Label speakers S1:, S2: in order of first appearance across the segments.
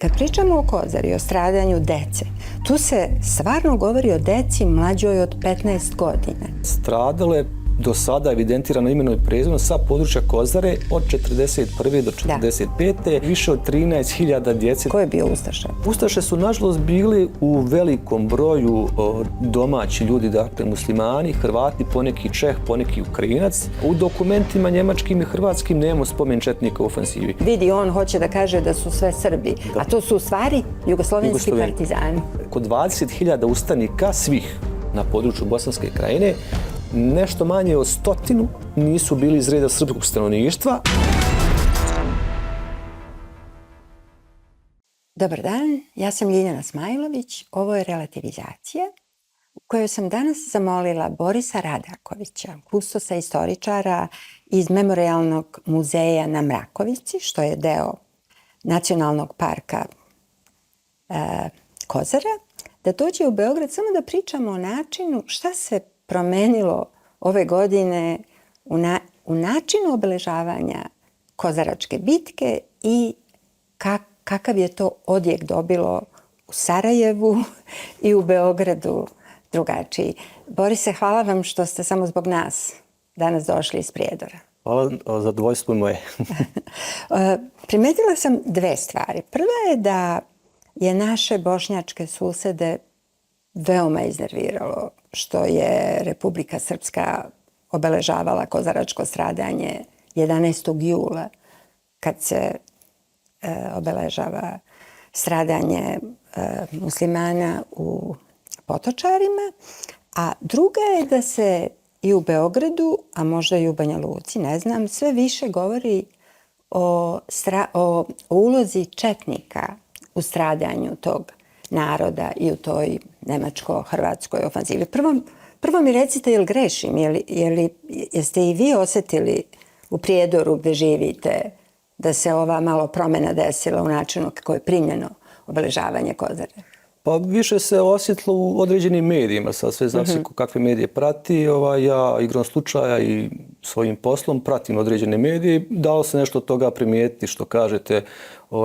S1: Kad pričamo o Kozari, o stradanju dece, tu se stvarno govori o deci mlađoj od 15 godina.
S2: Stradalo je do sada evidentirano imenom i prezimenom sa područja Kozare od 41. do 45. više od 13.000 djece.
S1: Ko je bio ustaša?
S2: Ustaše su nažalost bili u velikom broju domaći ljudi, dakle muslimani, Hrvati, poneki Čeh, poneki Ukrajinac. U dokumentima njemačkim i hrvatskim nemamo spomen četnika u ofenzivi.
S1: Vidi, on hoće da kaže da su sve Srbi, a to su u stvari jugoslovenski partizani.
S2: Oko 20.000 ustanika svih na području Bosanske krajine, nešto manje od 100 nisu bili iz reda srpskog stanovništva.
S1: Dobar dan, ja sam Ljiljana Smajlović, ovo je Relativizacija u kojoj sam danas zamolila Borisa Radakovića, kustosa istoričara iz Memorijalnog muzeja na Mrakovici, što je deo Nacionalnog parka Kozara, da dođe u Beograd samo da pričamo o načinu šta se promenilo ove godine u načinu obeležavanja Kozaračke bitke i kakav je to odjek dobilo u Sarajevu i u Beogradu drugačiji. Borise, hvala vam što ste samo zbog nas danas došli iz Prijedora.
S2: Hvala, zadovoljstvo moje.
S1: Primetila sam dve stvari. Prva je da je naše bošnjačke susede veoma iznerviralo što je Republika Srpska obeležavala kozaračko stradanje 11. jula, kad se obeležava stradanje muslimana u Potočarima. A druga je da se i u Beogradu, a možda i u Banja Luci, ne znam, sve više govori o ulozi četnika u stradanju tog naroda i u toj nemačko-hrvatskoj ofanzivi. Prvo mi recite, jel grešim? Jeste i vi osjetili u Prijedoru gde živite da se ova malo promjena desila u načinu kako je primljeno obeležavanje Kozare?
S2: Pa više se osjetilo u određenim medijima, sad sve zavisi kakve medije prati. Ja igrom slučaja i svojim poslom pratim određene medije. Dalo se nešto od toga primijetiti, što kažete,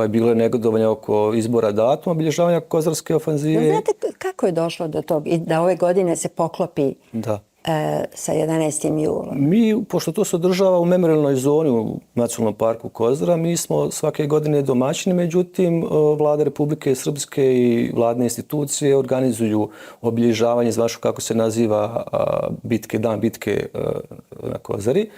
S2: bilo je negodovanje oko izbora datuma obilježavanja Kozarske ofanzive.
S1: Znate kako je došlo do toga i da ove godine se poklopi sa 11. julom?
S2: Mi, pošto to se održava u memorijalnoj zoni u Nacionalnom parku Kozara, mi smo svake godine domaćini, međutim, Vlada Republike Srpske i vladne institucije organizuju obilježavanje, znaš kako se naziva bitke, dan bitke na Kozari.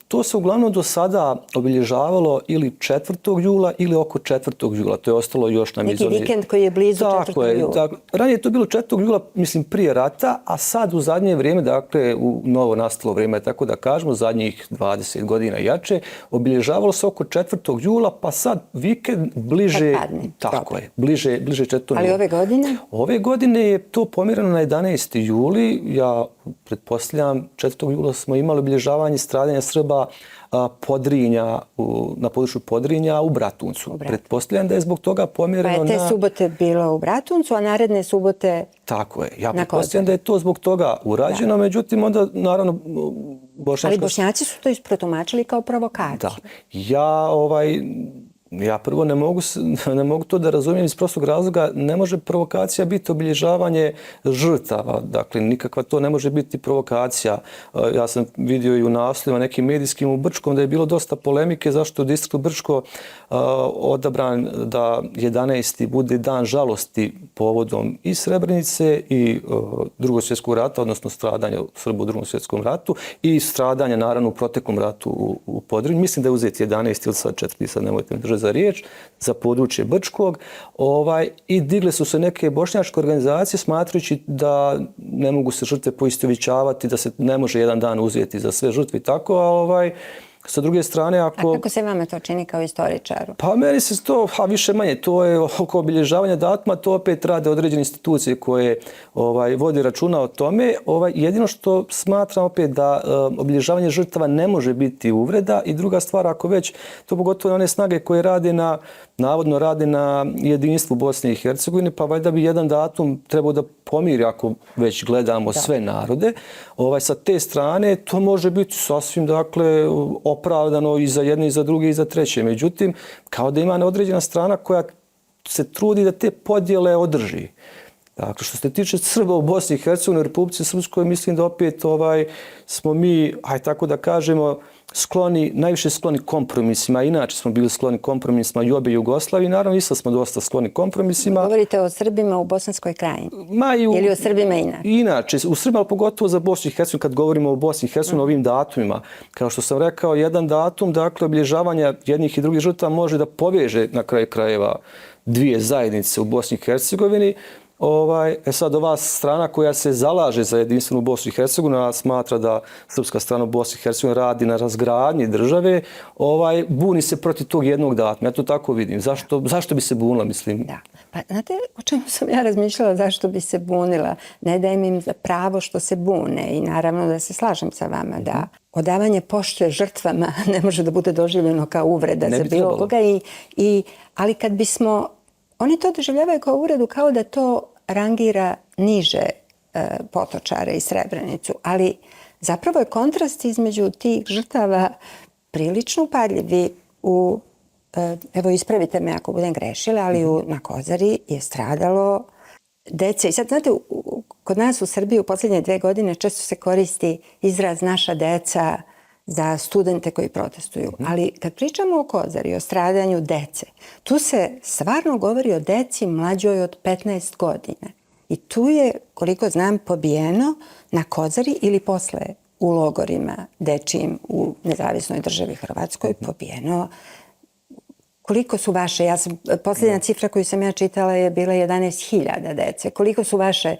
S2: To se uglavnom do sada obilježavalo ili 4. jula ili oko 4. jula. To je ostalo još nam iz
S1: neki vikend koji je blizu 4. jula.
S2: Tako. Ranije je to bilo 4. jula, mislim, prije rata, a sad u zadnje vrijeme, dakle, u novo nastalo vrijeme, tako da kažemo, zadnjih 20 godina jače, obilježavalo se oko 4. jula, pa sad vikend bliže...
S1: Kad padne.
S2: Tako je, bliže 4. jula.
S1: Ali ove godine?
S2: Ove godine je to pomjereno na 11. juli. Ja pretpostavljam, 4. jula smo imali obilježavanje stradanja Srba Podrinja, na području Podrinja u Bratuncu. Pretpostavljam da je zbog toga pomjereno
S1: na... Pa je te subote bilo u Bratuncu, a naredne subote...
S2: Tako je. Ja pretpostavljam da je to zbog toga urađeno, međutim onda naravno...
S1: Ali Bošnjaci su to isprotumačili kao provokaciju.
S2: Da. Ja prvo ne mogu to da razumijem iz prostog razloga. Ne može provokacija biti obilježavanje žrtava. Dakle, nikakva to ne može biti provokacija. Ja sam vidio i u naslovima nekim medijskim u Brčkom da je bilo dosta polemike zašto u distriktu Brčko odabran da 11. bude dan žalosti povodom i Srebrenice i Drugog svjetskog rata, odnosno stradanja Srba u Drugom svjetskom ratu i stradanja naravno u proteklom ratu u Podrinju. Mislim da je uzeti 11. ili sad 4. sad nemojte mi držati za riječ, za područje Brčkog. I digle su se neke bošnjačke organizacije smatrajući da ne mogu se žrtve poistovjećavati, da se ne može jedan dan uzeti za sve žrtve i tako, a sa druge strane, ako...
S1: A kako se vama to čini kao istoričaru?
S2: Pa meni se to, više manje, to je oko obilježavanja datuma, to opet rade određene institucije koje vodi računa o tome. Jedino što smatram opet da obilježavanje žrtava ne može biti uvreda i druga stvar, ako već, to pogotovo one snage koje navodno rade na jedinstvu Bosne i Hercegovine, pa valjda bi jedan datum trebao da pomiri ako već gledamo sve narode. Sa te strane to može biti sasvim, dakle, opravdano i za jedne i za druge i za treće. Međutim, kao da ima neodređena strana koja se trudi da te podjele održi. Dakle, što se tiče Srba u Bosni i Hercegovini, u Republici Srpskoj, mislim da opet smo mi, tako da kažemo, najviše skloni kompromisima. Inače smo bili skloni kompromisima i obje Jugoslavije. Naravno, i sad smo dosta skloni kompromisima.
S1: Govorite o Srbima u Bosanskoj krajini? Ili o Srbima inače?
S2: Inače, u Srbima, ali pogotovo za Bosnu i Hercegovinu, kad govorimo o Bosni i Hercegovini, ovim datumima. Kao što sam rekao, jedan datum, dakle, obilježavanja jednih i drugih žrtava može da poveže na kraju krajeva dvije zajednice u Bosni i Hercegovini. Sad ova strana koja se zalaže za jedinstvenu Bosnu i Hercegovinu, smatra da srpska strana u Bosni i Hercegovini radi na razgradnji države, buni se protiv tog jednog datuma. Ja to tako vidim. Zašto bi se bunila, mislim?
S1: Da. Pa, znate, o čemu sam ja razmišljala zašto bi se bunila? Ne dajem im za pravo što se bune i naravno da se slažem sa vama da odavanje pošte žrtvama ne može da bude doživljeno kao uvreda za bilo koga. Ali kad bismo oni to doživljavaju kao uvredu, kao da to rangira niže Potočare i Srebrenicu. Ali zapravo je kontrast između tih žrtava prilično upadljiv. Evo, ispravite me ako budem grešila, ali na Kozari je stradalo dece. I sad, znate, kod nas u Srbiji u posljednje 2 godine često se koristi izraz naša deca za studente koji protestuju. Ali kad pričamo o Kozari, o stradanju dece, tu se stvarno govori o deci mlađoj od 15 godina. I tu je, koliko znam, pobijeno na Kozari ili posle u logorima dečijim u Nezavisnoj državi Hrvatskoj pobijeno. Koliko su vaše, posljednja cifra koju sam ja čitala je bila 11.000 dece. Koliko su vaše,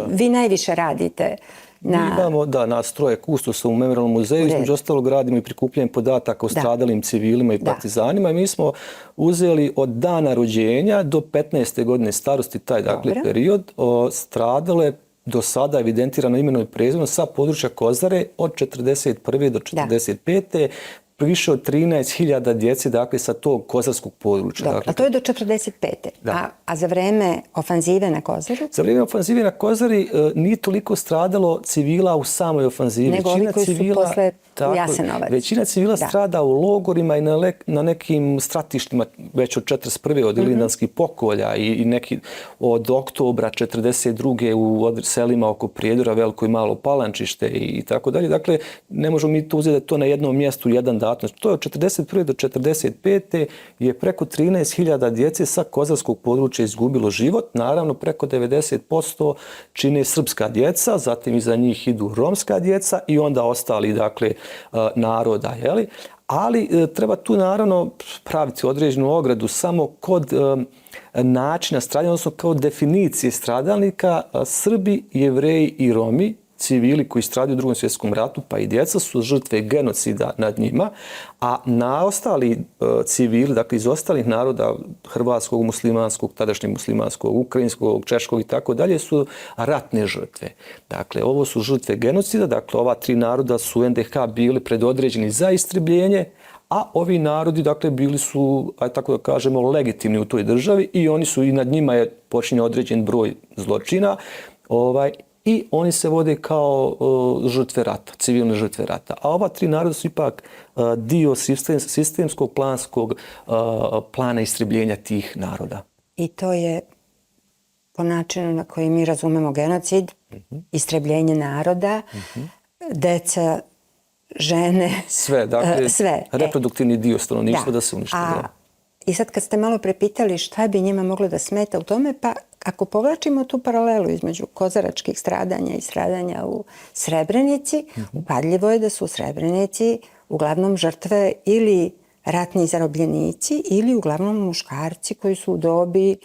S1: vi najviše radite
S2: Mi imamo, nas 3 kustosa u Memorijalnom muzeju, između ostalog radimo i prikupljanje podataka o stradalim civilima i partizanima i mi smo uzeli od dana rođenja do 15. godine starosti taj period stradale do sada evidentirano imenom i prezimenom sa područja Kozare od 41. do 45. Više od 13.000 djece, dakle, sa tog kozarskog područja.
S1: Dobro, a to je do 45. A za vreme ofanzive na Kozaru?
S2: Za vreme ofanzive na Kozari nije toliko stradalo civila u samoj ofanzivi.
S1: Nego ovi koji su posle u Jasenovac.
S2: Većina civila strada u logorima i na nekim stratištima već od 41. od Ilindanskih pokolja i neki od oktobra 42. u selima oko Prijedora, Veliko i Malo Palančište i tako dalje. Dakle, ne možemo mi to uzeti da je to na jednom mjestu jedan datum. To je od 41. do 45. je preko 13.000 djece sa kozarskog područja izgubilo život. Naravno, preko 90% čine srpska djeca, zatim iza njih idu romska djeca i onda ostali, dakle, naroda. Jeli? Ali treba tu, naravno, praviti određenu ogradu samo kod načina stradanja, odnosno kao definicije stradalnika. Srbi, Jevreji i Romi, civili koji stradaju u Drugom svjetskom ratu, pa i djeca, su žrtve genocida nad njima, a na ostali civili, dakle iz ostalih naroda, hrvatskog, muslimanskog, tadašnjeg muslimanskog, ukrajinskog, češkog i tako dalje, su ratne žrtve. Dakle, ovo su žrtve genocida, dakle ova 3 naroda su u NDH bili predodređeni za istrebljenje, a ovi narodi, dakle, bili su, tako da kažemo, legitimni u toj državi i oni su, i nad njima je počinjen određen broj zločina, i oni se vode kao žrtve rata, civilne žrtve rata. A ova 3 naroda su ipak dio sistemskog planskog plana istrebljenja tih naroda.
S1: I to je po načinu na koji mi razumemo genocid, istrebljenje naroda, deca, žene,
S2: sve. Dakle,
S1: sve.
S2: Reproduktivni dio stanovništva da se uništi.
S1: I sad kad ste malo prepitali šta bi njima moglo da smeta u tome, pa ako povlačimo tu paralelu između kozaračkih stradanja i stradanja u Srebrenici, upadljivo je da su u Srebrenici uglavnom žrtve ili ratni zarobljenici ili uglavnom muškarci koji su u dobi,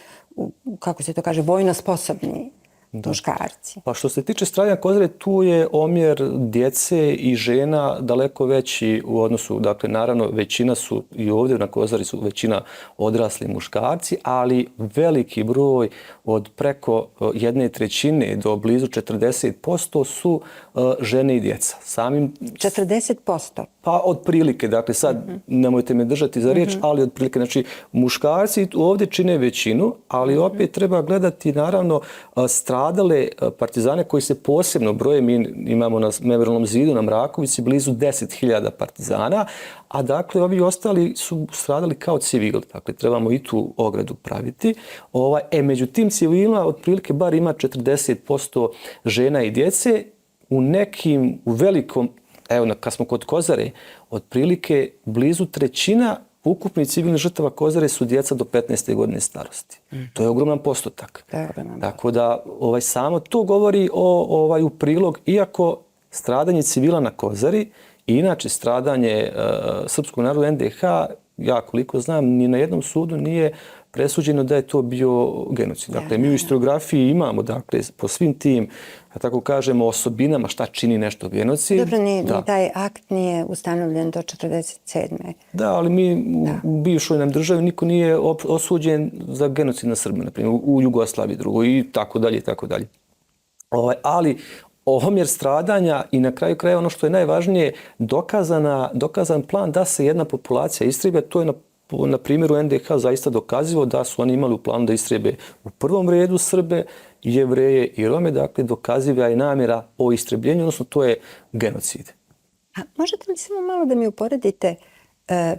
S1: kako se to kaže, vojno sposobni muškarci.
S2: Pa što se tiče stradanja Kozare, tu je omjer djece i žena daleko veći u odnosu, dakle, naravno, većina su i ovdje na Kozari su većina odrasli muškarci, ali veliki broj od preko 1/3 do blizu 40% su žene i djeca.
S1: 40%?
S2: Pa otprilike, dakle sad nemojte me držati za riječ, ali otprilike, znači muškarci ovdje čine većinu, ali opet treba gledati naravno stradale partizane koji se posebno broje. Mi imamo na Memorijalnom zidu na Mrakovici blizu 10.000 partizana, a dakle ovi ostali su stradali kao civili. Dakle, trebamo i tu ogradu praviti. Među tim civilima otprilike bar ima 40% žena i djece. U velikom, evo kad smo kod Kozare, otprilike blizu trećina ukupnih civilnih žrtava Kozare su djeca do 15. godine starosti. To je ogroman postotak. Tako da samo to govori u prilog, iako stradanje civila na Kozari i inače stradanje srpskog naroda NDH, ja koliko znam, ni na jednom sudu nije presuđeno da je to bio genocid. Dakle, mi u historiografiji imamo, dakle, po svim tim, tako kažemo, osobinama šta čini nešto genocid.
S1: Dobro, ni taj akt nije ustanovljen do 1947.
S2: Da, ali mi u bivšoj nam državi niko nije osuđen za genocid na Srbe, na primjer, u Jugoslaviji drugo i tako dalje i tako dalje. Ali omjer stradanja i na kraju kraja ono što je najvažnije, dokazan plan da se jedna populacija istrebe, to je na primjeru NDH zaista dokazivo da su oni imali u planu da istrebe u prvom redu Srbe, Jevreje i Rome, dakle dokaziva je namjera o istrebljenju, odnosno to je genocid.
S1: A možete li samo malo da mi uporedite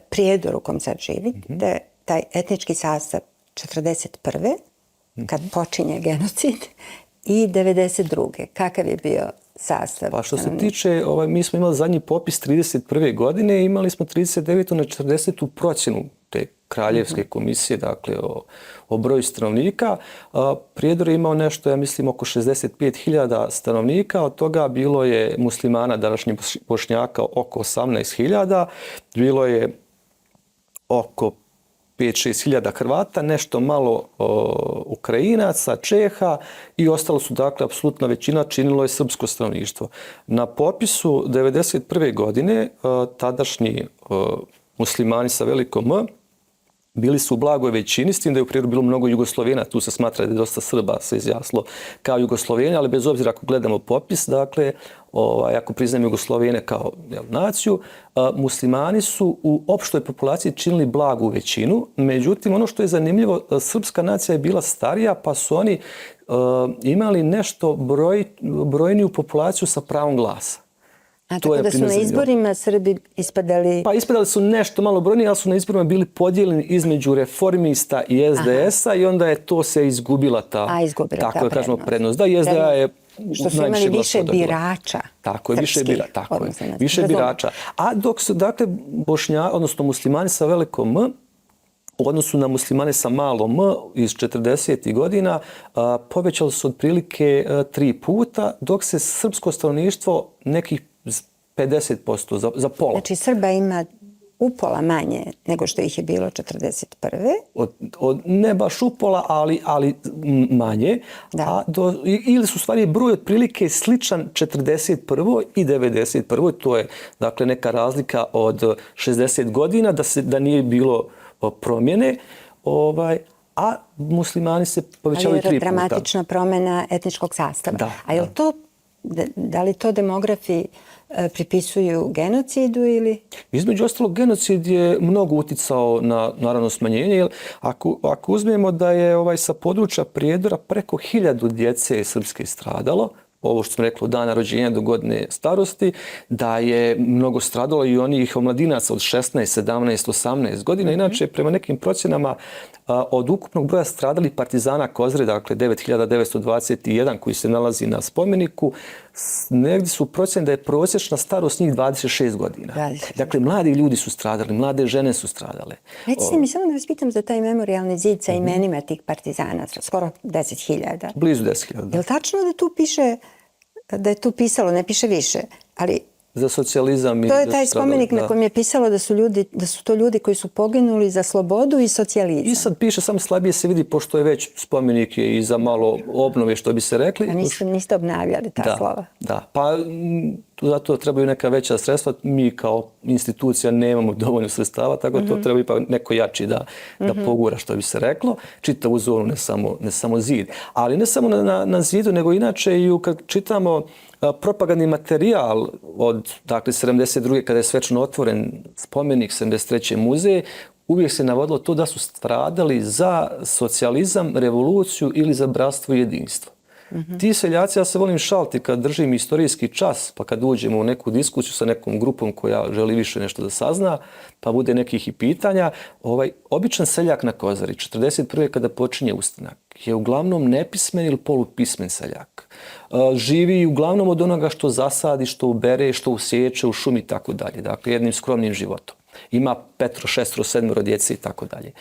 S1: Prijedor u kom sad živite, taj etnički sastav 1941. kad počinje genocid i 1992. Kakav je bio sastav?
S2: Pa što se tiče, mi smo imali zadnji popis 1931. godine i imali smo 39. na 40. procjenu te kraljevske komisije, dakle o broju stanovnika. Prijedor je imao nešto, ja mislim, oko 65.000 stanovnika, od toga bilo je muslimana, današnjih Bošnjaka, oko 18.000, bilo je oko 5-6.000 Hrvata, nešto malo Ukrajinaca, Čeha i ostalo su, dakle, apsolutna većina činilo je srpsko stanovništvo. Na popisu 1991. godine tadašnji muslimani sa velikom M bili su u blagoj većini, s tim da je u Prijedoru bilo mnogo Jugoslovena, tu se smatra da je dosta Srba se izjasnilo kao Jugosloveni, ali bez obzira ako gledamo popis, dakle, ako priznamo Jugoslovene kao naciju, muslimani su u opštoj populaciji činili blagu većinu, međutim, ono što je zanimljivo, srpska nacija je bila starija, pa su oni imali nešto brojniju populaciju sa pravom glasa.
S1: A tako da su na izborima Srbi ispadali...
S2: Pa ispadali su nešto malo brojniji, ali su na izborima bili podijeljeni između reformista i SDS-a i onda je to se izgubila ta prednost. Da, i SDA je
S1: što su imali više birača.
S2: Tako je, više birača. A dok su, dakle, odnosno muslimani sa velikom M, u odnosu na muslimane sa malom M iz 40. godina, povećali su otprilike 3 puta, dok se srpsko stanovništvo nekih 50%, za pola.
S1: Znači Srba ima upola manje nego što ih je bilo 1941.
S2: Ne baš upola, ali manje. Ili su stvari broj otprilike sličan 1941. i 1991. To je, dakle, neka razlika od 60 godina da nije bilo promjene. A muslimani se povećavaju 3 puta.
S1: Ali je dramatična promjena etničkog sastava. Da li to demografi pripisuju genocidu ili?
S2: Između ostalog, genocid je mnogo uticao na, naravno, smanjenje. Jer ako uzmemo da je sa područja Prijedora preko 1000 djece srpske stradalo, ovo što sam rekla, od dana rođenja do godine starosti, da je mnogo stradalo i onih omladinaca od 16, 17, 18 godina. Inače, prema nekim procjenama, od ukupnog broja stradalih partizana Kozare, dakle 9921 koji se nalazi na spomeniku, negdje su procjene da je prosječna starost njih 26 godina. Dakle, mladi ljudi su stradali, mlade žene su stradale.
S1: Recite mi, samo da vas pitam za taj memorijalni zid sa imenima tih partizana, skoro 10.000.
S2: Blizu 10.000.
S1: Je li tačno da tu piše, da je tu pisalo, ne piše više, ali...
S2: Za socijalizam i
S1: to je taj spomenik na kojem je pisalo da su to ljudi koji su poginuli za slobodu i socijalizam.
S2: I sad piše, samo slabije se vidi, pošto je već spomenik je i za malo obnove, što bi se rekli.
S1: A niste obnavljali ta slova?
S2: Da, pa zato trebaju neka veća sredstva. Mi kao institucija nemamo dovoljno sredstava, tako da to treba ipak neko jači da pogura, što bi se reklo, čitavu zonu, ne samo zid. Ali ne samo na zidu, nego inače i kad čitamo propagandni materijal od, dakle, 72. kada je svečano otvoren spomenik, 73. muzej, uvijek se navodilo to da su stradali za socijalizam, revoluciju ili za bratstvo i jedinstvo. Ti seljaci, ja se volim šaliti kad držim istorijski čas, pa kad uđemo u neku diskusiju sa nekom grupom koja želi više nešto da sazna, pa bude nekih i pitanja, običan seljak na Kozari, 41. kada počinje ustanak, je uglavnom nepismen ili polupismen seljak. Živi uglavnom od onoga što zasadi, što ubere, što usječe u šumi i tako dalje. Dakle, jednim skromnim životom. Ima 5, 6, 7 djece i tako dalje.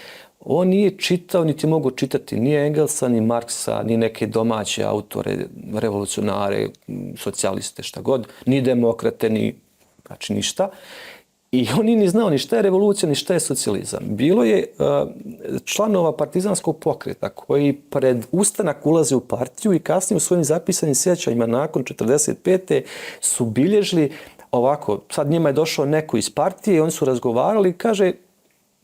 S2: On nije čitao, niti mogu čitati ni Engelsa, ni Marksa, ni neke domaće autore, revolucionare, socijaliste, šta god, ni demokrate, znači ništa. I on nije ni znao ni šta je revolucija, ni šta je socijalizam. Bilo je članova partizanskog pokreta koji pred ustanak ulaze u partiju i kasnije u svojim zapisanim sjećanjima nakon 45. su bilježili ovako, sad njima je došao neko iz partije i oni su razgovarali i kaže,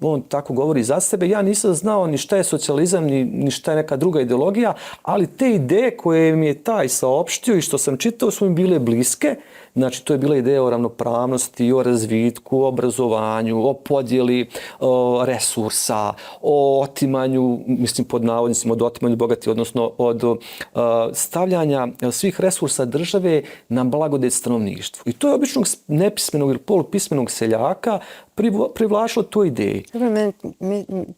S2: on tako govori za sebe, ja nisam znao ni šta je socijalizam, ni šta je neka druga ideologija, ali te ideje koje mi je taj saopštio i što sam čitao su mi bile bliske. Znači, to je bila ideja o ravnopravnosti, o razvitku, o obrazovanju, o podjeli resursa, o otimanju, mislim pod navodnicima, od otimanju bogati, odnosno od stavljanja svih resursa države na blagodet stanovništvu. I to je običnog nepismenog ili polupismenog seljaka privlačilo toj ideji.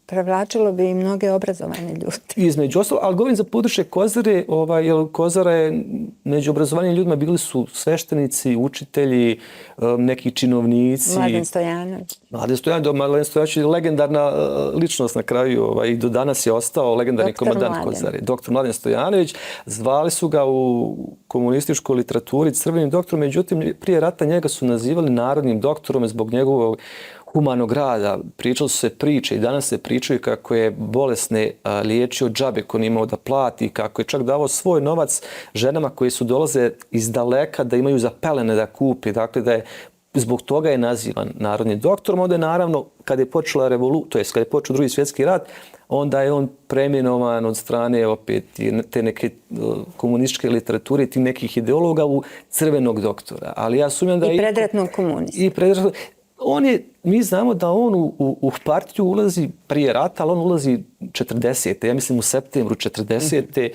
S1: Privlačilo bi i mnoge obrazovane ljude.
S2: Između ostalo, ali govorim za područje Kozare, jer Kozara je među obrazovanim ljudima bili su sveštenici, učitelji, neki činovnici.
S1: Mladen Stojanović.
S2: Mladen Stojanović je legendarna ličnost na kraju i do danas je ostao legendarni komandant Kozare. Doktor Mladen Stojanović. Zvali su ga u komunističkoj literaturi crvenim doktorom, međutim prije rata njega su nazivali narodnim doktorom zbog njegovog humanog rada. Pričali su se priče i danas se pričaju kako je bolesne liječio džabe ko nije imao da plati, kako je čak davao svoj novac ženama koje su dolaze iz daleka da imaju za pelene da kupi. Dakle, da je zbog toga je nazivan narodnim doktorom. Onda je naravno, kada je počela revolucija, to jest kada je počeo Drugi svjetski rat, onda je on preimenovan od strane opet te neke komunističke literature i tih nekih ideologa u crvenog doktora. Ali ja sumnjam da
S1: i predratnog komunista.
S2: Mi znamo da on u partiju ulazi prije rata, ali on ulazi 40. Ja mislim u septembru 40.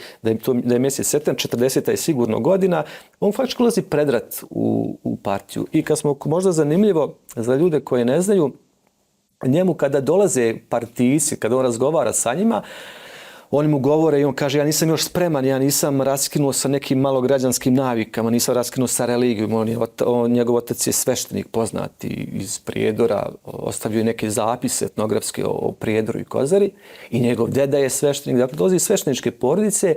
S2: Da je mjesec septembar, 40. je sigurno godina. On faktički ulazi pred rat u partiju. I kad smo možda zanimljivo za ljude koje ne znaju, njemu kada dolaze partijci, kada on razgovara sa njima, oni mu govore i on kaže, ja nisam još spreman, ja nisam raskinuo sa nekim malograđanskim navikama, nisam raskinuo sa religijom. Njegov otac je sveštenik poznati iz Prijedora, ostavio je neke zapise etnografske o Prijedoru i Kozari i njegov deda je sveštenik, dakle dolazi iz svešteničke porodice,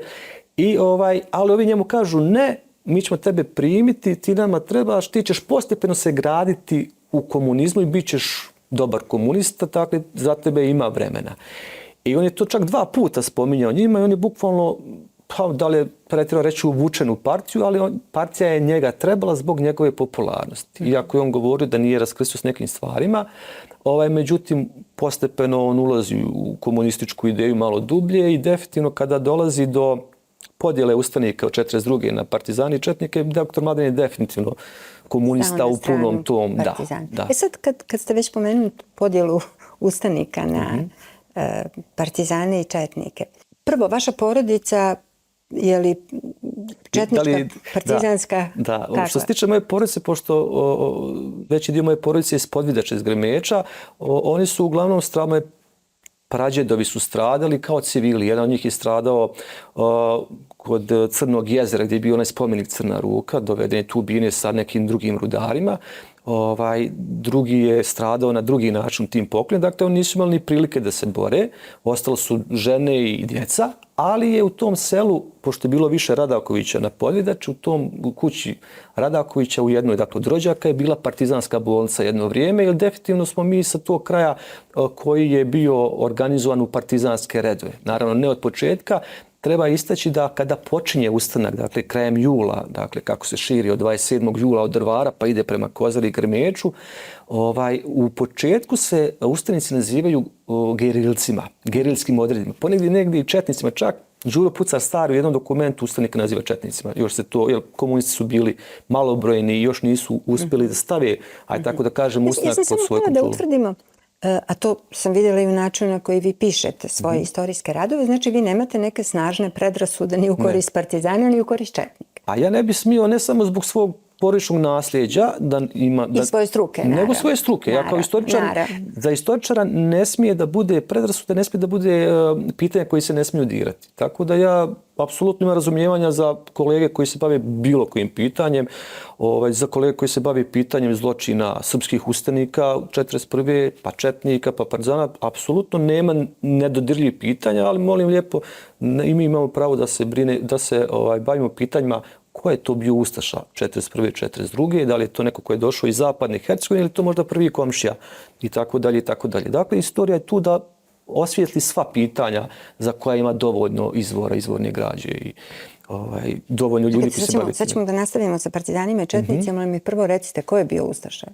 S2: ali ovi njemu kažu, ne, mi ćemo tebe primiti, ti nama trebaš, ti ćeš postepeno se graditi u komunizmu i bit ćeš dobar komunista, dakle za tebe ima vremena. I on je to čak 2 puta spominjao njima i on je bukvalno, da li je pretjerano reći, uvučen u partiju, ali partija je njega trebala zbog njegove popularnosti. Iako je on govorio da nije raskrstio s nekim stvarima, međutim, postepeno on ulazi u komunističku ideju malo dublje i definitivno kada dolazi do podjele ustanika od 42. na partizani i četnike, doktor Mladen je definitivno komunista u punom tom. Da.
S1: Sad kad ste već pomenuli podjelu ustanika na partizane i četnike. Prvo, vaša porodica je li četnička, partizanska?
S2: Da. Što se tiče moje porodice, pošto veći dio moje porodice je iz Podvidača, iz Grmeča, oni su uglavnom moje prađedovi su stradali kao civili. Jedan od njih je stradao kod Crnog jezera gdje je bio onaj spomenik Crna ruka, doveden je tu ubijene sa nekim drugim rudarima. Drugi je stradao na drugi način tim pokoljem. Dakle, oni nisu imali ni prilike da se bore. Ostalo su žene i djeca, ali je u tom selu pošto je bilo više Radakovića na Podvidači, u kući Radakovića u jednoj, dakle od rođaka je bila partizanska bolnica jedno vrijeme, jer definitivno smo mi sa tog kraja koji je bio organizovan u partizanske redove. Naravno, ne od početka. Treba istaći da kada počinje ustanak, dakle krajem jula, dakle kako se širi od 27. jula od Drvara pa ide prema Kozari i Grmeču, u početku se ustanici nazivaju gerilcima, gerilskim odredima. Ponegdje negdje i četnicima, čak Đuro Pucar Stari u jednom dokumentu ustanika naziva četnicima. Još se to, jer komunisti su bili malobrojni i još nisu uspjeli da stave, aj tako da kažem, ustanak pod svoju kontrolu.
S1: Da utvrdimo, a to sam vidjela i u načinu na koji vi pišete svoje istorijske radove, znači vi nemate neke snažne predrasude ni u korist partizana ni u korist četnika.
S2: A ja ne bi smio, ne samo zbog svog porodičnog nasljeđa da ima
S1: i svoje struke, naravno.
S2: Nego svoje struke. Ja kao istoričar, za istoričara ne smije da bude predrasude, ne smije da bude pitanja koji se ne smiju dirati. Tako da ja apsolutno imam razumijevanja za kolege koji se bave bilo kojim pitanjem, za kolege koji se bave pitanjem zločina srpskih ustanika 41. pa četnika, pa partizana. Apsolutno nema nedodirljivih pitanja, ali molim lijepo, i mi imamo pravo da se bavimo pitanjima ko je to bio ustaša 41. 42. Da li je to neko ko je došao iz zapadne Hercegovine ili to možda prvi komšija i tako dalje i tako dalje. Dakle, istorija je tu da osvijetli sva pitanja za koja ima dovoljno izvorne građe i dovoljno ljudi koji se bave.
S1: Sad ćemo da nastavimo sa partizanima i četnicima, ali mi prvo recite ko je bio ustaša?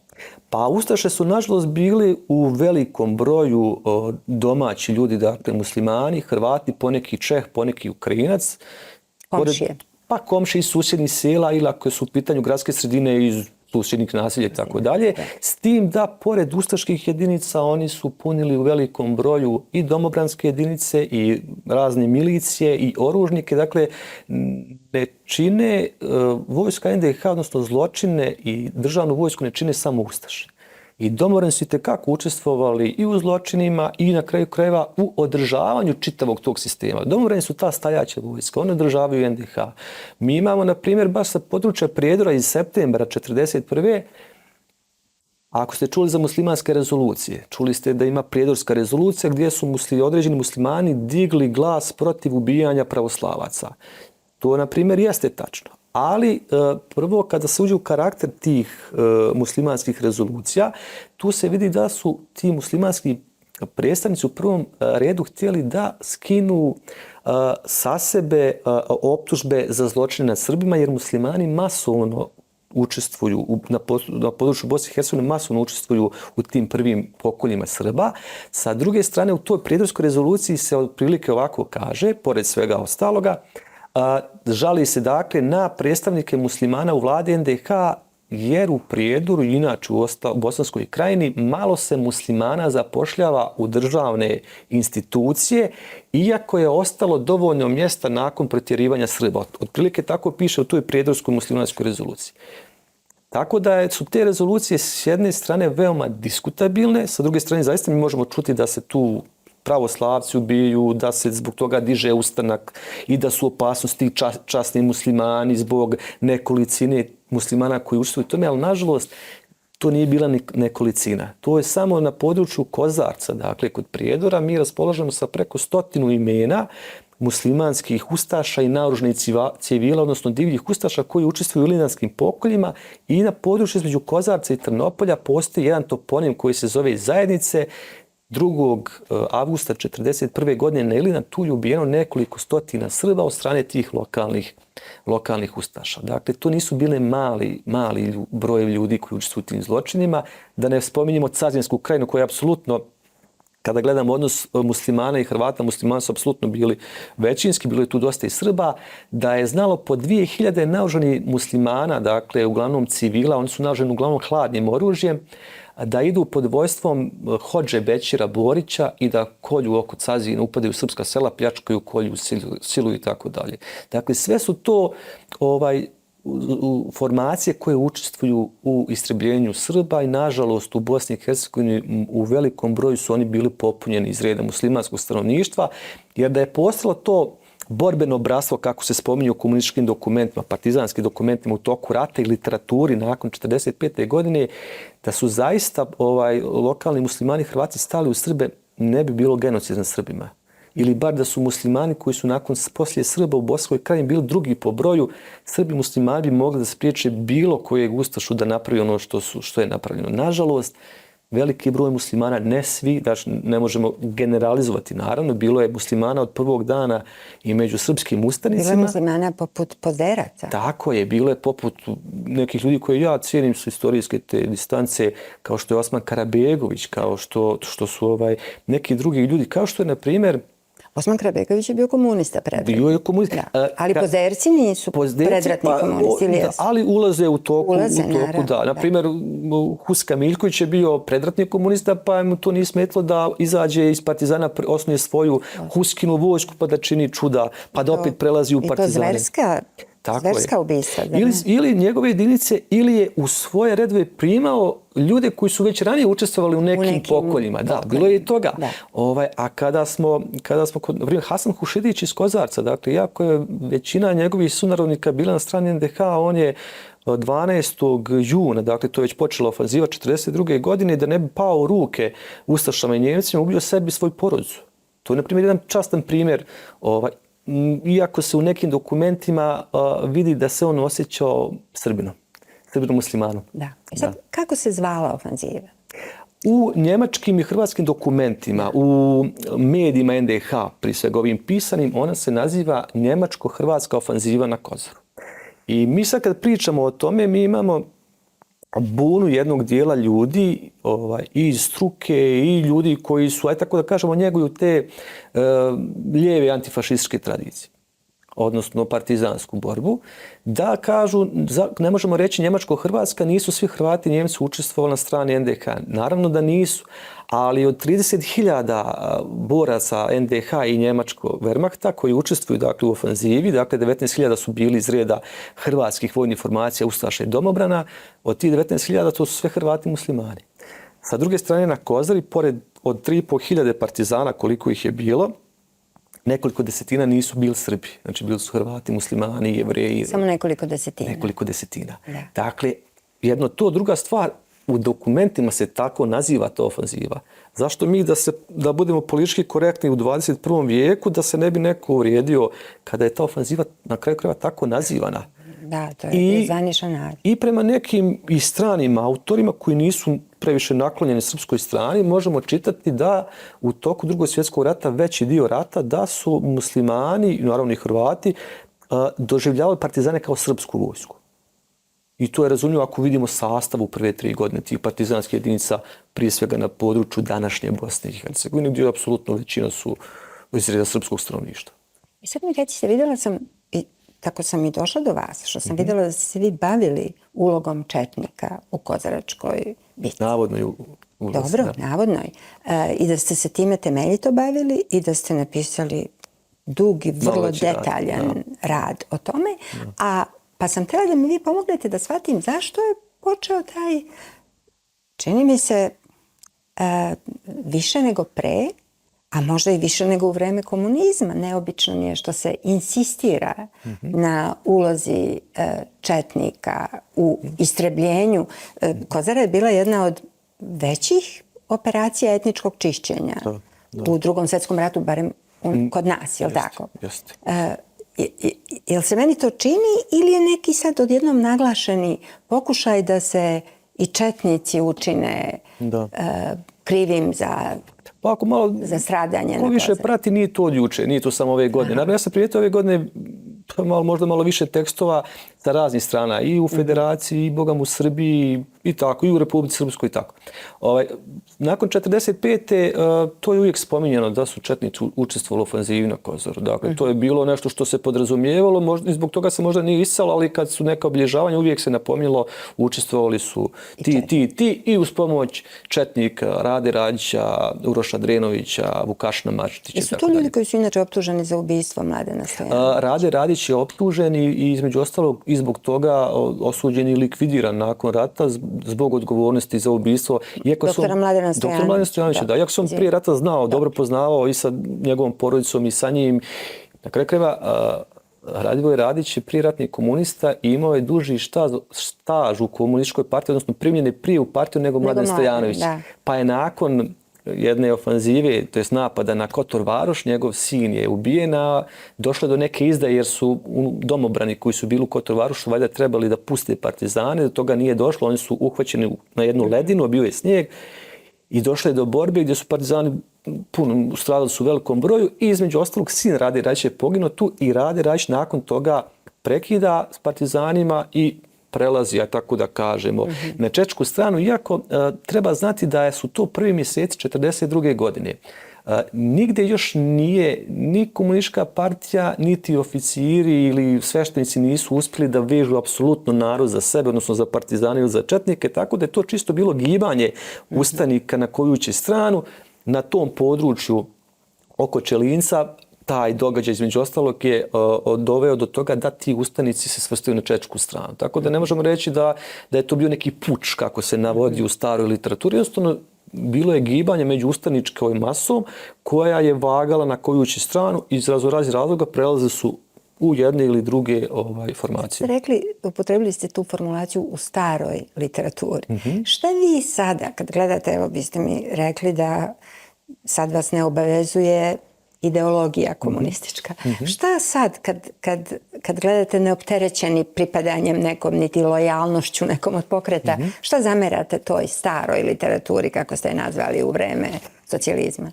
S2: Pa ustaše su nažalost bili u velikom broju domaći ljudi, dakle muslimani, Hrvati, poneki Čeh, poneki Ukrajinac.
S1: Komšije.
S2: Pa komšije iz susjednih sela ili ako su u pitanju gradske sredine iz susjednih naselja i tako dalje. S tim da pored ustaških jedinica oni su punili u velikom broju i domobranske jedinice i razne milicije i oružnike. Dakle, ne čine vojska NDH, odnosno zločine i državnu vojsku ne čine samo ustaše. I domobrani su itekako učestvovali i u zločinima i na kraju krajeva u održavanju čitavog tog sistema. Domobrani su ta stajaća vojska, oni održavaju NDH. Mi imamo, na primjer, baš sa područja Prijedora iz septembra 1941. Ako ste čuli za muslimanske rezolucije, čuli ste da ima Prijedorska rezolucija gdje su određeni muslimani digli glas protiv ubijanja pravoslavaca. To, na primjer, jeste tačno. Ali prvo kada se uđe u karakter tih muslimanskih rezolucija, tu se vidi da su ti muslimanski predstavnici u prvom redu htjeli da skinu sa sebe optužbe za zločine nad Srbima, jer muslimani masovno učestvuju na području Bosne i Hercegovine, masovno učestvuju u tim prvim pokoljima Srba. Sa druge strane, u toj Prijedorskoj rezoluciji se otprilike ovako kaže, pored svega ostaloga, žali se dakle na predstavnike muslimana u vladi NDH jer u Prijedoru i inače u Bosanskoj krajini malo se muslimana zapošljava u državne institucije, iako je ostalo dovoljno mjesta nakon protjerivanja Srba. Otprilike tako piše u toj Prijedorskoj muslimanskoj rezoluciji. Tako da su te rezolucije s jedne strane veoma diskutabilne, sa druge strane zaista mi možemo čuti da se tu pravoslavci ubijaju, da se zbog toga diže ustanak i da su opasnosti časni muslimani zbog nekolicine muslimana koji učestvuju u tome, ali nažalost to nije bila nekolicina. To je samo na području Kozarca, dakle kod Prijedora, mi raspolažemo sa preko 100 imena muslimanskih ustaša i naoružanih civila, odnosno divljih ustaša koji učestvuju u Ilinanskim pokoljima, i na području između Kozarca i Trnopolja postoji jedan toponim koji se zove Zajednice. 2. avgusta 1941. godine na Ilina tu je ubijeno nekoliko stotina Srba od strane tih lokalnih ustaša. Dakle, to nisu bile mali broj ljudi koji učestvuju u tim zločinima. Da ne spominjemo Cazinsku krajinu koja je apsolutno, kada gledamo odnos muslimana i Hrvata, muslimani su apsolutno bili većinski, bilo je tu dosta i Srba, da je znalo po 2000 naoružanih muslimana, dakle uglavnom civila, oni su naoružani uglavnom hladnim oružjem, da idu pod vojstvom Hodže Bećira Borića i da kolju oko Cazina, upadaju srpska sela, pljačkaju, kolju, siluju i tako dalje. Dakle, sve su to formacije koje učestvuju u istrebljenju Srba i nažalost u Bosni i Hercegovini u velikom broju su oni bili popunjeni iz reda muslimanskog stanovništva, jer da je postalo to borbeno bratstvo, kako se spominje u komunističkim dokumentima, partizanskim dokumentima u toku rata i literaturi nakon 1945. godine, da su zaista lokalni muslimani Hrvati stali u Srbe, ne bi bilo genocida nad Srbima. ili bar da su muslimani koji su nakon poslije Srba u Bosanskoj krajini bili drugi po broju, Srbi muslimani bi mogli da spriječe bilo kojeg ustašu da napravi ono što je napravljeno. Nažalost, veliki broj muslimana, ne svi, znači ne možemo generalizovati naravno, bilo je muslimana od prvog dana i među srpskim ustanicima.
S1: Bilo je muslimana poput Poderaca.
S2: Tako je, bilo je poput nekih ljudi koje ja cijenim su istorijske te distance, kao što je Osman Karabegović, kao što su neki drugi ljudi, kao što je, na primjer,
S1: Osman Karabegović je bio komunista predratnik.
S2: Bio je komunista.
S1: Da. Ali Pozderci nisu predratni komunisti, ili jesu?
S2: Ali ulaze u toku,
S1: naravno,
S2: da. Na primjer, Huska Miljković je bio predratni komunista, pa mu to nije smetlo da izađe iz partizana, osnuje svoju Huskinu vojsku, pa da čini čuda, pa da opet prelazi u partizane.
S1: I to zverska ubistva.
S2: Ili njegove jedinice, ili je u svoje redove primao ljude koji su već ranije učestvovali u nekim pokoljima. Da, bilo je i toga.
S1: Da.
S2: A kada smo kod, na primjer, Hasan Hušidić iz Kozarca, dakle, iako je većina njegovih sunarodnika bila na strani NDH, on je 12. juna, dakle, to je već počela ofanziva 1942. godine, da ne bi pao u ruke ustašama i Njemcima, ubio sebi svoju porodicu. To je, na primjer, jedan častan primjer, iako se u nekim dokumentima vidi da se on osjećao Srbinom muslimanom.
S1: Da. I sad, kako se zvala ofanziva?
S2: U njemačkim i hrvatskim dokumentima, u medijima NDH, pri svega ovim pisanim, ona se naziva Njemačko-hrvatska ofanziva na Kozaru. I mi sad kad pričamo o tome, mi imamo bunu jednog dijela ljudi i iz struke i ljudi koji su, aj tako da kažemo, njeguju te lijeve antifašističke tradicije, odnosno partizansku borbu, da kažu, ne možemo reći Njemačko-Hrvatska, nisu svi Hrvati i Njemci učestvovali na strani NDH. Naravno da nisu, ali od 30.000 boraca NDH i njemačkog Wehrmachta koji učestvuju, dakle, u ofanzivi, dakle 19.000 su bili iz reda hrvatskih vojnih formacija, ustaša i domobrana, od tih 19.000 to su sve Hrvati muslimani. Sa druge strane, na Kozari, pored od 3.500 partizana koliko ih je bilo, nekoliko desetina nisu bili Srbi. Znači, bili su Hrvati, muslimani, Jevreji.
S1: Samo nekoliko desetina.
S2: Nekoliko desetina.
S1: Da.
S2: Dakle, jedno to. Druga stvar, u dokumentima se tako naziva ta ofanziva. Zašto mi da budemo politički korektni u 21. vijeku, da se ne bi neko uvrijedio kada je ta ofanziva na kraju krajeva tako nazivana?
S1: Da, to je zvaničan naziv.
S2: I prema nekim i stranim autorima koji nisu previše naklonjeni srpskoj strani, možemo čitati da u toku Drugog svjetskog rata, veći dio rata, da su muslimani, naravno i Hrvati, doživljavali partizane kao srpsku vojsku. I to je razumljivo ako vidimo sastav u prve 3 godine tih partizanskih jedinica, prije svega na području današnje Bosne i Hercegovine, gdje apsolutno većina su iz reda srpskog stanovništva.
S1: I sad mi recite, vidjela sam, i tako sam i došla do vas, što sam vidjela da ste se vi bavili ulogom četnika u Kozaračkoj bitci.
S2: Navodnoj ulozi.
S1: Dobro, navodnoj. I da ste se time temeljito bavili i da ste napisali dug i vrlo detaljan rad o tome. Pa sam htjela da mi vi pomognete da shvatim zašto je počeo taj, čini mi se, više nego pre, a možda i više nego u vreme komunizma. Neobično mi je što se insistira na ulozi četnika u istrebljenju. Kozara je bila jedna od većih operacija etničkog čišćenja u Drugom svjetskom ratu, barem kod nas, je li tako?
S2: Jeste.
S1: Jel se meni to čini ili je neki sad odjednom naglašeni pokušaj da se i četnici učine krivim za stradanje?
S2: Ko više prati, nije to od juče, nije to samo ove godine. Naravno, ja sam primijetio ove godine možda malo više tekstova sa raznih strana, i u Federaciji, i Bogam u Srbiji, i tako, i u Republici Srpskoj, i tako. Nakon 1945. To je uvijek spominjeno da su četnici učestvovali u ofanzivi na Kozaru. Dakle, to je bilo nešto što se podrazumijevalo, možda, i zbog toga se možda nije iscalo, ali kad su neka obilježavanja, uvijek se napominjalo, učestvovali su ti, i uz pomoć četnika Rade Radića, Uroša Drenovića, Vukašina Mačetića.
S1: Jesu to ljudi koji su inače optuženi za ubistvo Mladena Stojanovića?
S2: Rade Radić je optužen i između ostalog i zbog toga osuđen i likvidiran nakon rata zbog odgovornosti za ubistvo.
S1: Doktora Mladena Stojanovića.
S2: Da, iako sam prije rata znao, dobro poznavao i sa njegovom porodicom i sa njim. Na kraju krajeva, Radivoj Radić je prijeratni komunista i imao je duži staž u komunističkoj partiji, odnosno primljen je prije u partiju nego Mladen Stojanović. Pa je nakon jedne ofanzive, to jest napada na Kotor Varoš, njegov sin je ubijen, a došlo do neke izdaje jer su domobrani koji su bili u Kotor Varošu valjda trebali da puste partizane, do toga nije došlo, oni su uhvaćeni na jednu ledinu, bio je snijeg i došlo je do borbe gdje su partizani puno stradali su u velikom broju i između ostalog sin Rade Rajić je poginuo tu i Rade Rajić nakon toga prekida s partizanima i prelazi, ja tako da kažemo, na čečku stranu, iako treba znati da su to prvi mjeseci 1942. godine. Nigde još nije ni komunistička partija, niti oficiri ili sveštenici nisu uspjeli da vežu apsolutno narod za sebe, odnosno za partizane ili za četnike, tako da je to čisto bilo gibanje ustanika na koju će stranu. Na tom području oko Čelinca taj događaj između ostalog je doveo do toga da ti ustanici se svrstaju na čečku stranu. Tako da ne možemo reći da je to bio neki puč, kako se navodi u staroj literaturi. Jednostavno, bilo je gibanje među ustaničkom masom koja je vagala na koju će stranu i iz raznih razloga prelaze su u jedne ili druge formacije.
S1: Upotrebili ste tu formulaciju u staroj literaturi. Šta vi sada, kad gledate, evo biste mi rekli da sad vas ne obavezuje ideologija komunistička. Šta sad kad gledate neopterećeni pripadanjem nekom niti lojalnošću nekom od pokreta, šta zamerate toj staroj literaturi, kako ste je nazvali u vreme socijalizma?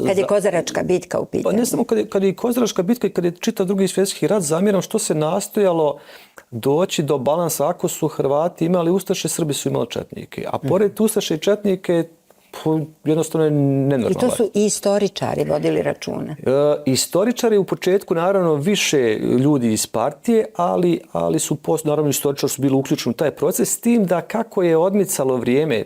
S1: Kad je Kozaračka bitka u pitanju.
S2: Pa ne samo kad je Kozaračka bitka i kad je čitav Drugi svjetski rat, zamjeram što se nastojalo doći do balansa ako su Hrvati imali ustaše, Srbi su imali četnike. A pored ustaše i četnike jednostavno je nenormalno.
S1: I to su i istoričari vodili računa.
S2: Istoričari u početku naravno više ljudi iz partije, ali su naravno istoričari su bili uključeni u taj proces s tim da kako je odmicalo vrijeme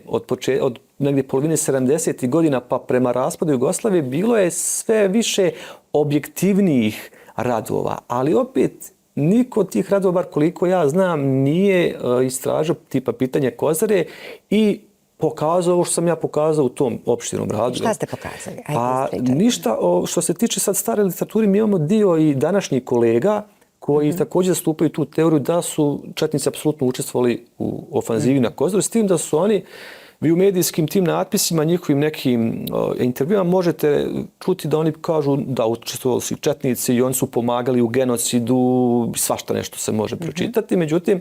S2: od negdje polovine 70. godina pa prema raspadu Jugoslavije bilo je sve više objektivnijih radova, ali opet niko od tih radova, bar koliko ja znam, nije istražio tipa pitanje Kozare i pokazao ovo što sam ja pokazao u tom opštinom radu.
S1: Šta ste pokazali?
S2: Pa ništa. Što se tiče sad stare literaturi, mi imamo dio i današnjih kolega koji također zastupaju tu teoriju da su četnici apsolutno učestvovali u ofanzivi na Kozoru, s tim da su oni, vi u medijskim tim natpisima, njihovim nekim intervjuama možete čuti da oni kažu da učestvovali su četnici i oni su pomagali u genocidu, svašta nešto se može pročitati. Međutim,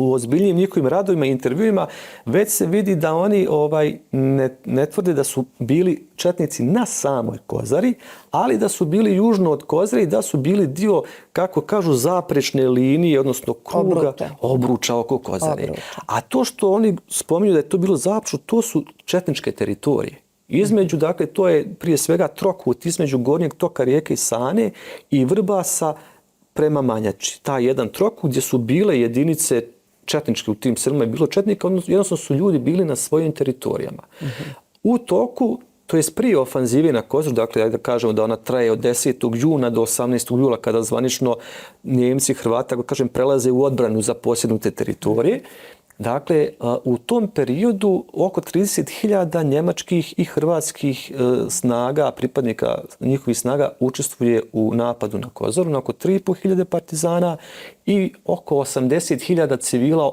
S2: u ozbiljnijim njihovim radovima i intervjuima već se vidi da oni ne tvrde da su bili četnici na samoj Kozari, ali da su bili južno od Kozare i da su bili dio, kako kažu, zaprečne linije, odnosno kruga, obruča oko Kozare. A to što oni spominju da je to bilo zapreču, to su četničke teritorije. Između, dakle, to je prije svega trokut između gornjeg toka rijeke Sane i Vrbasa prema Manjači. Taj jedan trokut gdje su bile jedinice četničke u tim selima je bilo četnika, jednostavno su ljudi bili na svojim teritorijama. U toku, to je prije ofanzive na Kozoru, dakle, da kažemo da ona traje od 10. juna do 18. jula, kada zvanično Njemci, Hrvati, tako kažem, prelaze u odbranu za posjednute teritorije. Dakle, u tom periodu oko 30.000 njemačkih i hrvatskih snaga, pripadnika njihovih snaga, učestvuje u napadu na Kozoru, na oko 3.500 partizana i oko 80.000 civila,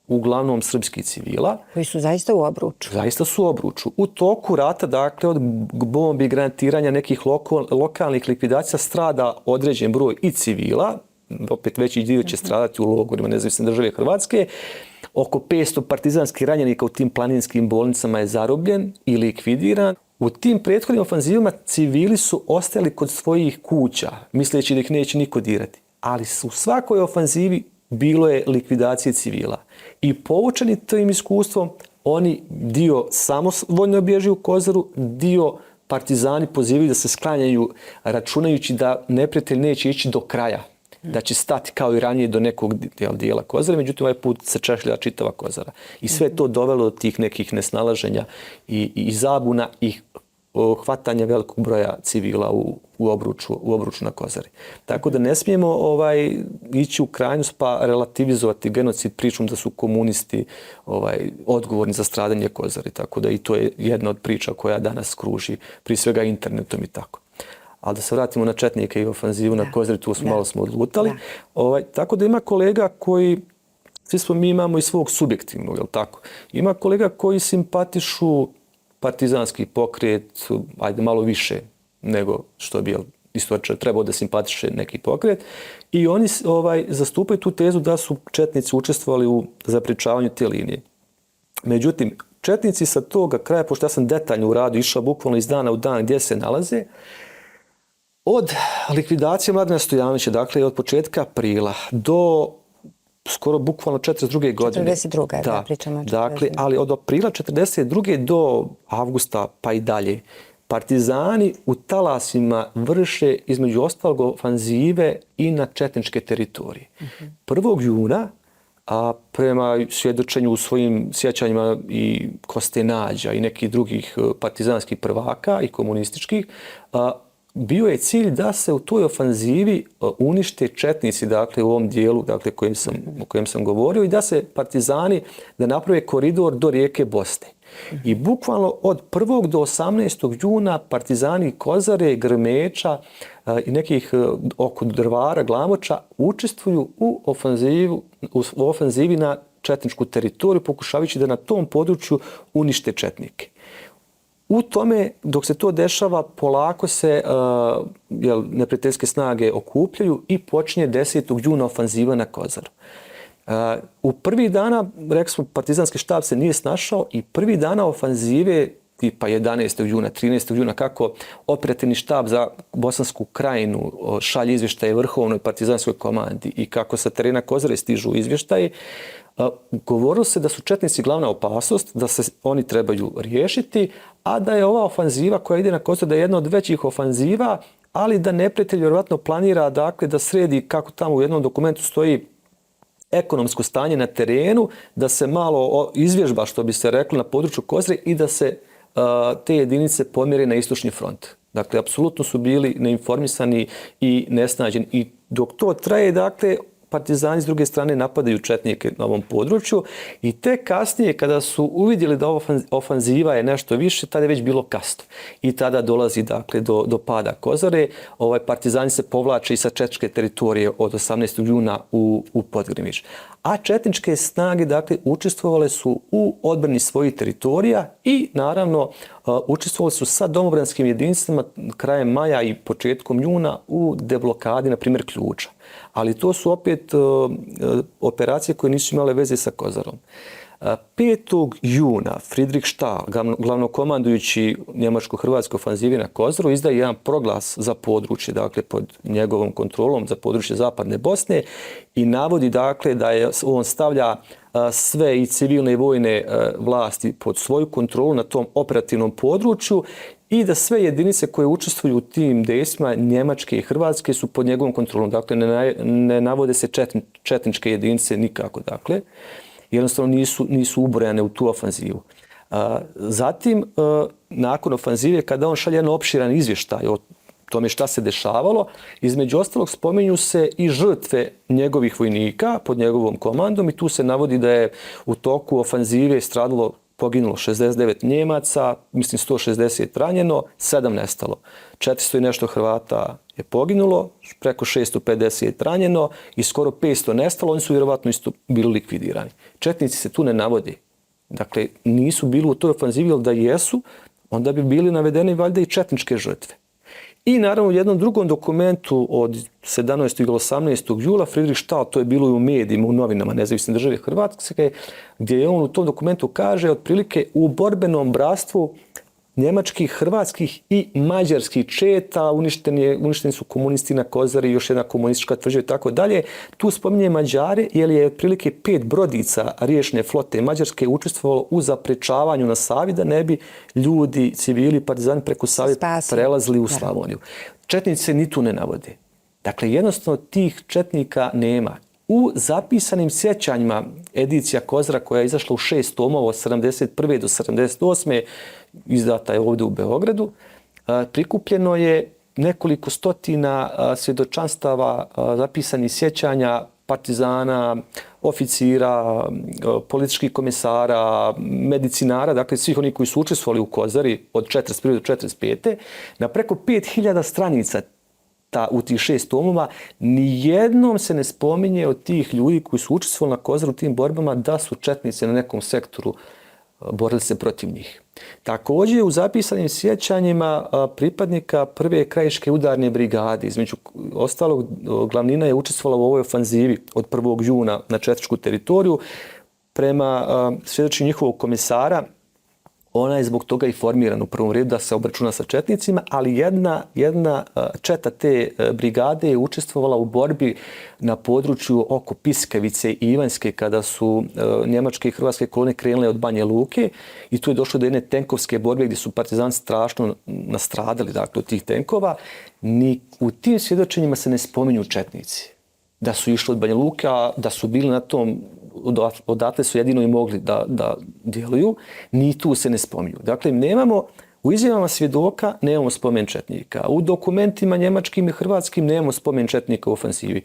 S2: uglavnom srpskih civila.
S1: Koji su zaista u obruču.
S2: Zaista su u obruču. U toku rata, dakle, od bombi, granatiranja nekih lokalnih likvidacija strada određen broj i civila, opet veći dio će stradati u logorima Nezavisne države Hrvatske. Oko 500 partizanskih ranjenika u tim planinskim bolnicama je zarobljen i likvidiran. U tim prethodnim ofanzivama civili su ostali kod svojih kuća, misleći da ih neće niko dirati. Ali u svakoj ofanzivi bilo je likvidacije civila. I poučeni tim iskustvom, oni dio samovoljno bježi u Kozaru, dio partizani pozivaju da se sklanjaju, računajući da neprijatelj neće ići do kraja, da će stati kao i ranije do nekog dijela Kozare, međutim ovaj put se češlja čitava Kozara. I sve to dovelo do tih nekih nesnalaženja i zabuna i hvatanja velikog broja civila u obruču na Kozari. Tako da ne smijemo ići u krajnost pa relativizovati genocid pričom da su komunisti odgovorni za stradanje Kozari. Tako da i to je jedna od priča koja danas kruži, prije svega internetom i tako. Ali da se vratimo na četnike i ofanzivu na Kozari, tu malo smo odlutali. Tako da ima kolega koji, svi mi imamo i svog subjektivnog, jel tako? Ima kolega koji simpatišu partizanski pokret, ajde malo više nego što bi istoričar trebao da simpatiše neki pokret. I oni zastupaju tu tezu da su četnici učestvovali u zapričavanju te linije. Međutim, četnici sa toga kraja, pošto ja sam detaljno u radu išao bukvalno iz dana u dan gdje se nalaze, od likvidacije Mladena Stojanovića, dakle od početka aprila do skoro bukvalno 42. godine.
S1: 42. Da, pričamo o 42.
S2: Dakle, ali od aprila 42. do avgusta pa i dalje, partizani u talasima vrše između ostalog ofanzive i na četničke teritorije. 1. juna, a prema svjedočenju u svojim sjećanjima i Koste Nađa i nekih drugih partizanskih prvaka i komunističkih, bio je cilj da se u toj ofanzivi unište četnici, dakle u ovom dijelu, dakle o kojem sam govorio, i da se partizani da naprave koridor do rijeke Bosne. I bukvalno od 1. do 18. juna partizani Kozare, Grmeča i nekih oko Drvara, Glamoča učestvuju u ofanzivi na četničku teritoriju, pokušavajući da na tom području unište četnike. U tome, dok se to dešava, polako se neprijateljske snage okupljaju i počinje 10. juna ofanziva na Kozaru. U prvih dana, rekli smo, partizanski štab se nije snašao i prvih dana ofanzive, tipa 11. juna, 13. juna, kako operativni štab za Bosansku krajinu šalje izvještaje vrhovnoj partizanskoj komandi i kako sa terena Kozare stižu izvještaje, govorilo se da su četnici glavna opasnost, da se oni trebaju riješiti, a da je ova ofanziva koja ide na Kozaru da je jedna od većih ofanziva, ali da neprijatelj vjerovatno planira dakle, da sredi, kako tamo u jednom dokumentu stoji, ekonomsko stanje na terenu, da se malo izvježba, što bi se reklo, na području Kozare i da se te jedinice pomjere na istočni front. Dakle, apsolutno su bili neinformisani i nesnađeni. I dok to traje, dakle, partizani s druge strane napadaju četnike na ovom području i tek kasnije kada su uvidjeli da ofanziva je nešto više, tada je već bilo kasno. I tada dolazi dakle do pada Kozare. Partizani se povlače i sa četničke teritorije od 18. juna u Podgrimić. A četničke snage dakle učestvovale su u odbrani svojih teritorija i naravno učestvovali su sa domobranskim jedinicama krajem maja i početkom juna u deblokadi, na primjer, Ključa. Ali to su opet operacije koje nisu imale veze sa Kozarom. 5. juna Friedrich Stahl, glavnokomandujući njemačko-hrvatskoj ofanzivi na Kozaru, izdaje jedan proglas za područje, dakle pod njegovom kontrolom za područje zapadne Bosne i navodi dakle da on stavlja sve i civilne i vojne vlasti pod svoju kontrolu na tom operativnom području i da sve jedinice koje učestvuju u tim dejstvima, njemačke i hrvatske, su pod njegovom kontrolom. Dakle, ne navode se četničke jedinice nikako, dakle. Jednostavno nisu ubrojane u tu ofanzivu. Zatim, nakon ofanzive, kada on šalje jedan opširan izvještaj o tome šta se dešavalo, između ostalog spominju se i žrtve njegovih vojnika pod njegovom komandom i tu se navodi da je u toku ofanzive poginulo 69 Njemaca, mislim 160 ranjeno, 7 nestalo. 400 i nešto Hrvata je poginulo, preko 650 ranjeno i skoro 500 nestalo, oni su vjerovatno isto bili likvidirani. Četnici se tu ne navode. Dakle, nisu bili u toj ofanzivi, ali da jesu, onda bi bili navedeni valjda i četničke žrtve. I naravno u jednom drugom dokumentu od 17. ili 18. jula Friedrich Stahl, to je bilo i u medijima, u novinama Nezavisne države Hrvatske, gdje je on u tom dokumentu kaže otprilike u borbenom bratstvu njemačkih, hrvatskih i mađarskih četa, uništeni su komunisti na Kozari, još jedna komunistička tvrđava i tako dalje. Tu spominje Mađare, jer je otprilike 5 brodica riječne flote Mađarske učestvovalo u zaprečavanju na Savi da ne bi ljudi, civili, partizani preko Save prelazili u Slavoniju. Četnici se ni tu ne navode. Dakle, jednostavno tih četnika nema. U zapisanim sjećanjima edicija Kozara koja je izašla u 6 tomova od 71. do 78. izdata je ovdje u Beogradu, prikupljeno je nekoliko stotina svjedočanstava zapisanih sjećanja partizana, oficira, političkih komesara, medicinara, dakle svih onih koji su učestvovali u Kozari od 41. do 45. Na preko 5000 stranica u tih 6 tomova, nijednom se ne spominje od tih ljudi koji su učestvovali na Kozaru u tim borbama da su četnici na nekom sektoru borili se protiv njih. Također u zapisanim sjećanjima pripadnika prve krajiške udarne brigade, između ostalog glavnina je učestvovala u ovoj ofanzivi od 1. juna na četničku teritoriju. Prema svjedočenju njihovog komisara, ona je zbog toga i formirana u prvom redu da se obračuna sa četnicima, ali jedna četa te brigade je učestvovala u borbi na području oko Piskavice i Ivanjske kada su njemačke i hrvatske kolone krenule od Banja Luke i tu je došlo do jedne tenkovske borbe gdje su partizani strašno nastradali dakle, od tih tenkova. Ni u tim svjedočenjima se ne spominju četnici da su išli od Banja Luke, a da su bili na tom odatle su jedino i mogli da djeluju, ni tu se ne spominju. Dakle, nemamo, u izjavama svjedoka nemamo spomen četnika, u dokumentima njemačkim i hrvatskim nemamo spomen četnika u ofanzivi.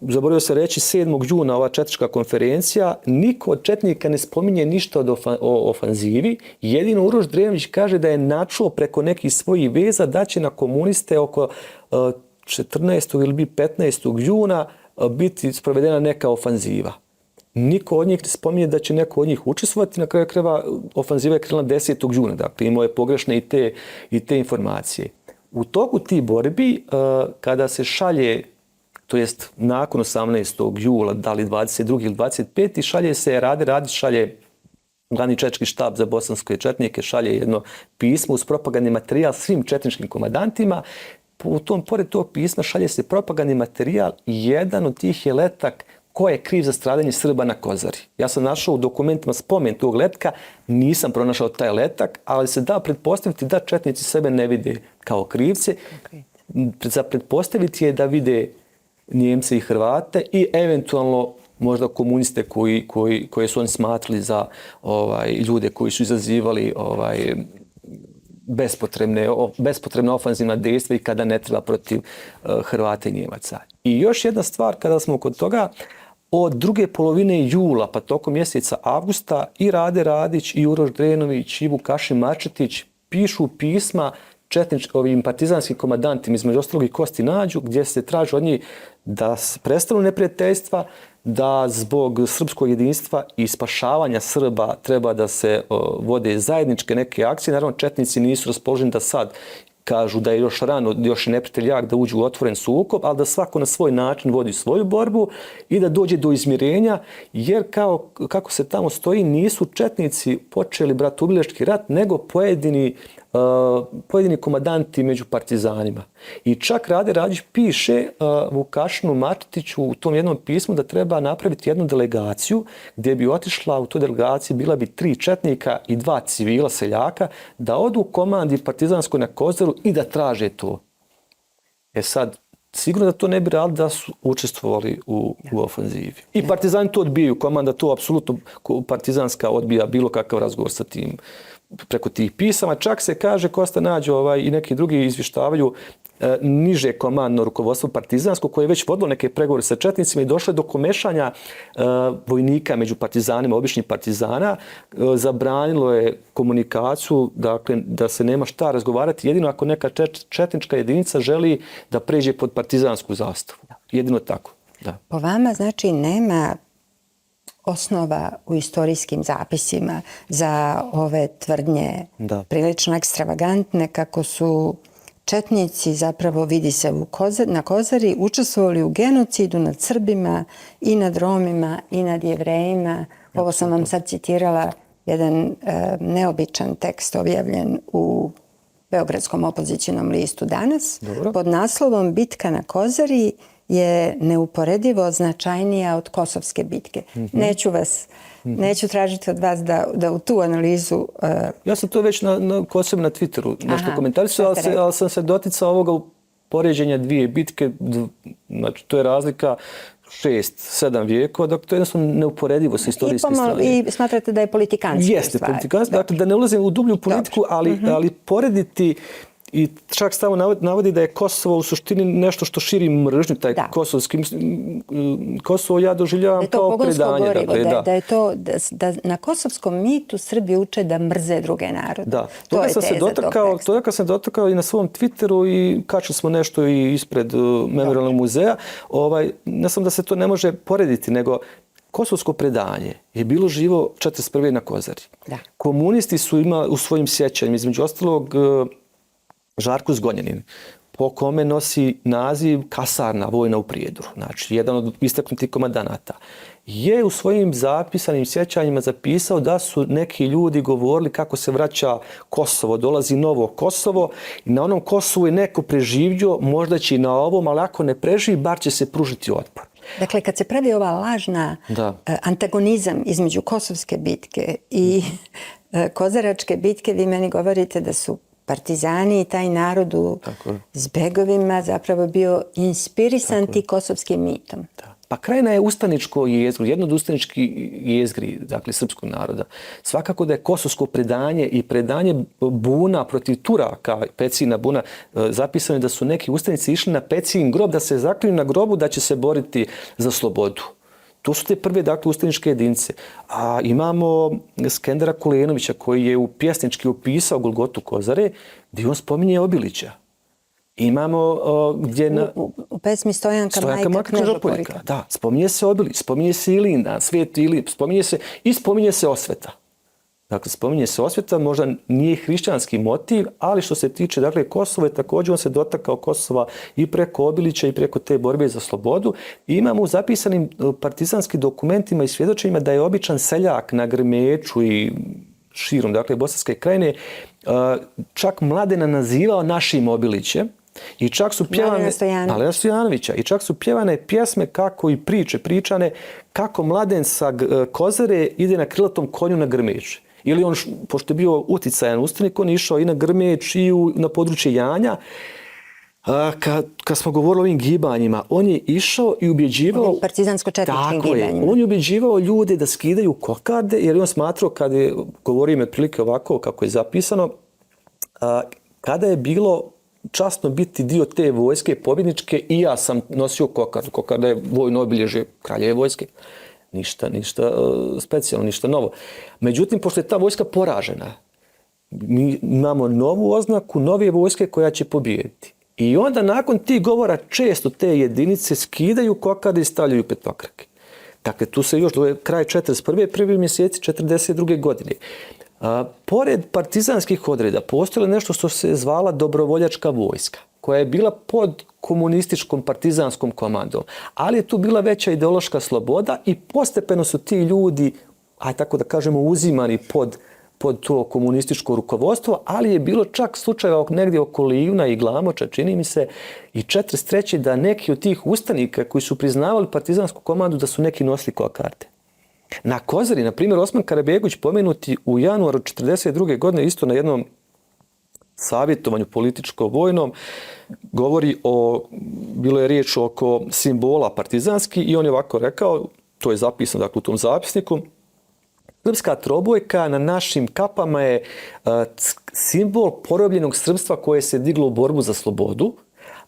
S2: Zaboravio se reći, 7. juna ova četnička konferencija, niko od četnika ne spominje ništa o ofanzivi, jedino Uroš Drenović kaže da je načuo preko nekih svojih veza da će na komuniste oko 14. ili 15. juna biti sprovedena neka ofanziva. Niko od njih ne spominje da će neko od njih učestvovati. Na kraju krajeva ofanziva je krenula 10. juna. Dakle, imao je pogrešne i te informacije. U toku tih borbi, kada se šalje, to jest nakon 18. jula, da li 22. ili 25. šalje se Rade Radić, šalje glavni četnički štab za bosanske četnike, šalje jedno pismo uz propagandni materijal svim četničkim komandantima. Pored tog pisma šalje se propagandni materijal i jedan od tih je letak ko je kriv za stradanje Srba na Kozari. Ja sam našao u dokumentima spomen tog letka, nisam pronašao taj letak, ali se da pretpostaviti da četnici sebe ne vide kao krivce. Za pretpostaviti je da vide Njemce i Hrvate i eventualno možda komuniste koje su oni smatrali za ljude koji su izazivali bespotrebna ofanzivna dejstva i kada ne treba protiv Hrvata i Njemaca. I još jedna stvar, kada smo kod toga, od druge polovine jula pa tokom mjeseca avgusta i Rade Radić i Uroš Drenović i Vukašin Marčetić pišu pisma ovim partizanskim komandantima, između ostalog i Kosti Nađu, gdje se traži od njih da prestanu neprijateljstva, da zbog srpskog jedinstva i spašavanja Srba treba da se vode zajedničke neke akcije. Naravno, četnici nisu raspoloženi da sad kažu da je još rano, još je neprijatelj jak da uđu u otvoren sukob, ali da svako na svoj način vodi svoju borbu i da dođe do izmirenja, jer kako se tamo stoji, nisu četnici počeli bratoubilački rat, nego pojedini komandanti među partizanima. I čak Rade Radić piše Vukašinu Marčetiću u tom jednom pismu da treba napraviti jednu delegaciju gdje bi otišla u toj delegaciji, bila bi 3 četnika i 2 civila seljaka, da odu u komandi partizanskoj na Kozaru i da traže to. Sad, sigurno da to ne bi radili da su učestvovali u ofanzivi. I partizani to odbijaju, komanda to apsolutno partizanska odbija bilo kakav razgovor sa tim preko tih pisama. Čak se kaže, Kosta Nađo i neki drugi izvještavaju niže komandno rukovodstvo partizansko koje je već vodilo neke pregovore sa četnicima i došlo do komešanja vojnika među partizanima, običnih partizana. Zabranilo je komunikaciju, dakle da se nema šta razgovarati, jedino ako neka četnička jedinica želi da pređe pod partizansku zastavu. Jedino tako. Da.
S1: Po vama znači nema osnova u istorijskim zapisima za ove tvrdnje prilično ekstravagantne kako su četnici, zapravo vidi se na Kozari, učestvovali u genocidu nad Srbima i nad Romima i nad Jevrejima. Ovo sam vam sad citirala, jedan neobičan tekst objavljen u Beogradskom opozicionom listu Danas.
S2: Dobro. Pod
S1: naslovom Bitka na Kozari je neuporedivo značajnija od Kosovske bitke. Neću tražiti od vas da u tu analizu...
S2: Ja sam to već kod sebe na Twitteru nešto komentarisao, ali sam se doticao ovoga poređenja 2 bitke. Znači, to je razlika 6-7 vijekova, dakle to je jednostavno neuporedivo sa istorijske strane.
S1: I smatrate da je politikanski?
S2: Jeste, politikanski. Dakle, da ne ulazim u dublju politiku, ali porediti. I čak stavo navodi da je Kosovo u suštini nešto što širi mržnju, taj kosovski. Kosovo ja doživljavam kao predanje.
S1: Da je to, da na kosovskom mitu Srbi uče da mrze druge narode.
S2: Da, toga sam se dotakao i na svom Twitteru i kačili smo nešto i ispred Memorialnog muzeja. Ne samo da se to ne može porediti, nego kosovsko predanje je bilo živo 41. na Kozari.
S1: Da.
S2: Komunisti su imali u svojim sjećanjima, između ostalog Žarko Zgonjanin, po kome nosi naziv kasarna vojna u Prijedoru, znači jedan od istaknutih komandanata, je u svojim zapisanim sjećanjima zapisao da su neki ljudi govorili kako se vraća Kosovo, dolazi novo Kosovo i na onom Kosovu je neko preživio, možda će i na ovom, ali ako ne preživi, bar će se pružiti otpor.
S1: Dakle, kad se pravi ova lažna antagonizam između Kosovske bitke i Kozaračke bitke, vi meni govorite da su partizani i taj narod u zbegovima zapravo bio inspirisan ti kosovskim mitom.
S2: Da. Pa Krajina je ustaničko jezgro, jedno od ustaničkih jezgri, dakle, srpskog naroda. Svakako da je kosovsko predanje i predanje buna protiv Turaka, Pecina buna, zapisano je da su neki ustanici išli na Pecin grob, da se zaklinju na grobu da će se boriti za slobodu. To su te prve, dakle, ustaničke jedinice. A imamo Skendera Kulenovića koji je u pjesnički opisao Golgotu Kozare, gdje on spominje Obilića. Imamo gdje
S1: u pesmi Stojanka majka Knežoporika.
S2: Da, spominje se Obilić, spominje se Ilindan, Sveti Ilip, spominje se Osveta. Dakle, spominje se Osveta, možda nije hrišćanski motiv, ali što se tiče, dakle, Kosova je također, on se dotakao Kosova i preko Obilića i preko te borbe za slobodu. I imamo u zapisanim partizanskim dokumentima i svjedočenjima da je običan seljak na Grmeču i širom, dakle, Bosanske Krajine, čak Mladena nazivao našim Obilićem. I čak su pjevane Mladena Stojanovića i čak su pjevane pjesme kako i priče pričane kako Mladen sa Kozare ide na krilatom konju na Grmeč. Ili on, pošto je bio uticajan ustanik, on je išao i na Grmeč i na područje Janja. Kad smo govorili o ovim gibanjima, on je išao i ubjeđivao...
S1: Partizansko-četničkim gibanjima.
S2: On je ubjeđivao ljude da skidaju kokarde, jer on smatrao, kada je, govorio im otprilike ovako kako je zapisano, kada je bilo časno biti dio te vojske pobjedničke i ja sam nosio kokardu. Kokarda je vojno obilježje kraljeve vojske. Ništa specijalno, ništa novo. Međutim, pošto je ta vojska poražena, mi imamo novu oznaku, nove vojske koja će pobijediti. I onda nakon tih govora često te jedinice skidaju kokarde i stavljaju petokrake. Dakle, tu se još do kraja 41. prvi mjeseci 42. godine. Pored partizanskih odreda postojalo nešto što se zvala dobrovoljačka vojska, koja je bila pod komunističkom partizanskom komandom, ali je tu bila veća ideološka sloboda i postepeno su ti ljudi, aj tako da kažemo, uzimani pod to komunističko rukovodstvo, ali je bilo čak slučajeva negdje oko Livna i Glamoča, čini mi se, i 43. da neki od tih ustanika koji su priznavali partizansku komandu da su neki nosili kokarde. Na Kozari, na primjer, Osman Karabegović pomenuti u januaru 1942. godine isto na jednom savjetovanju političko-vojnom govori bilo je riječ oko simbola partizanski i on je ovako rekao, to je zapisano dakle, u tom zapisniku, srpska trobojka na našim kapama je simbol porobljenog srpstva koje se diglo u borbu za slobodu,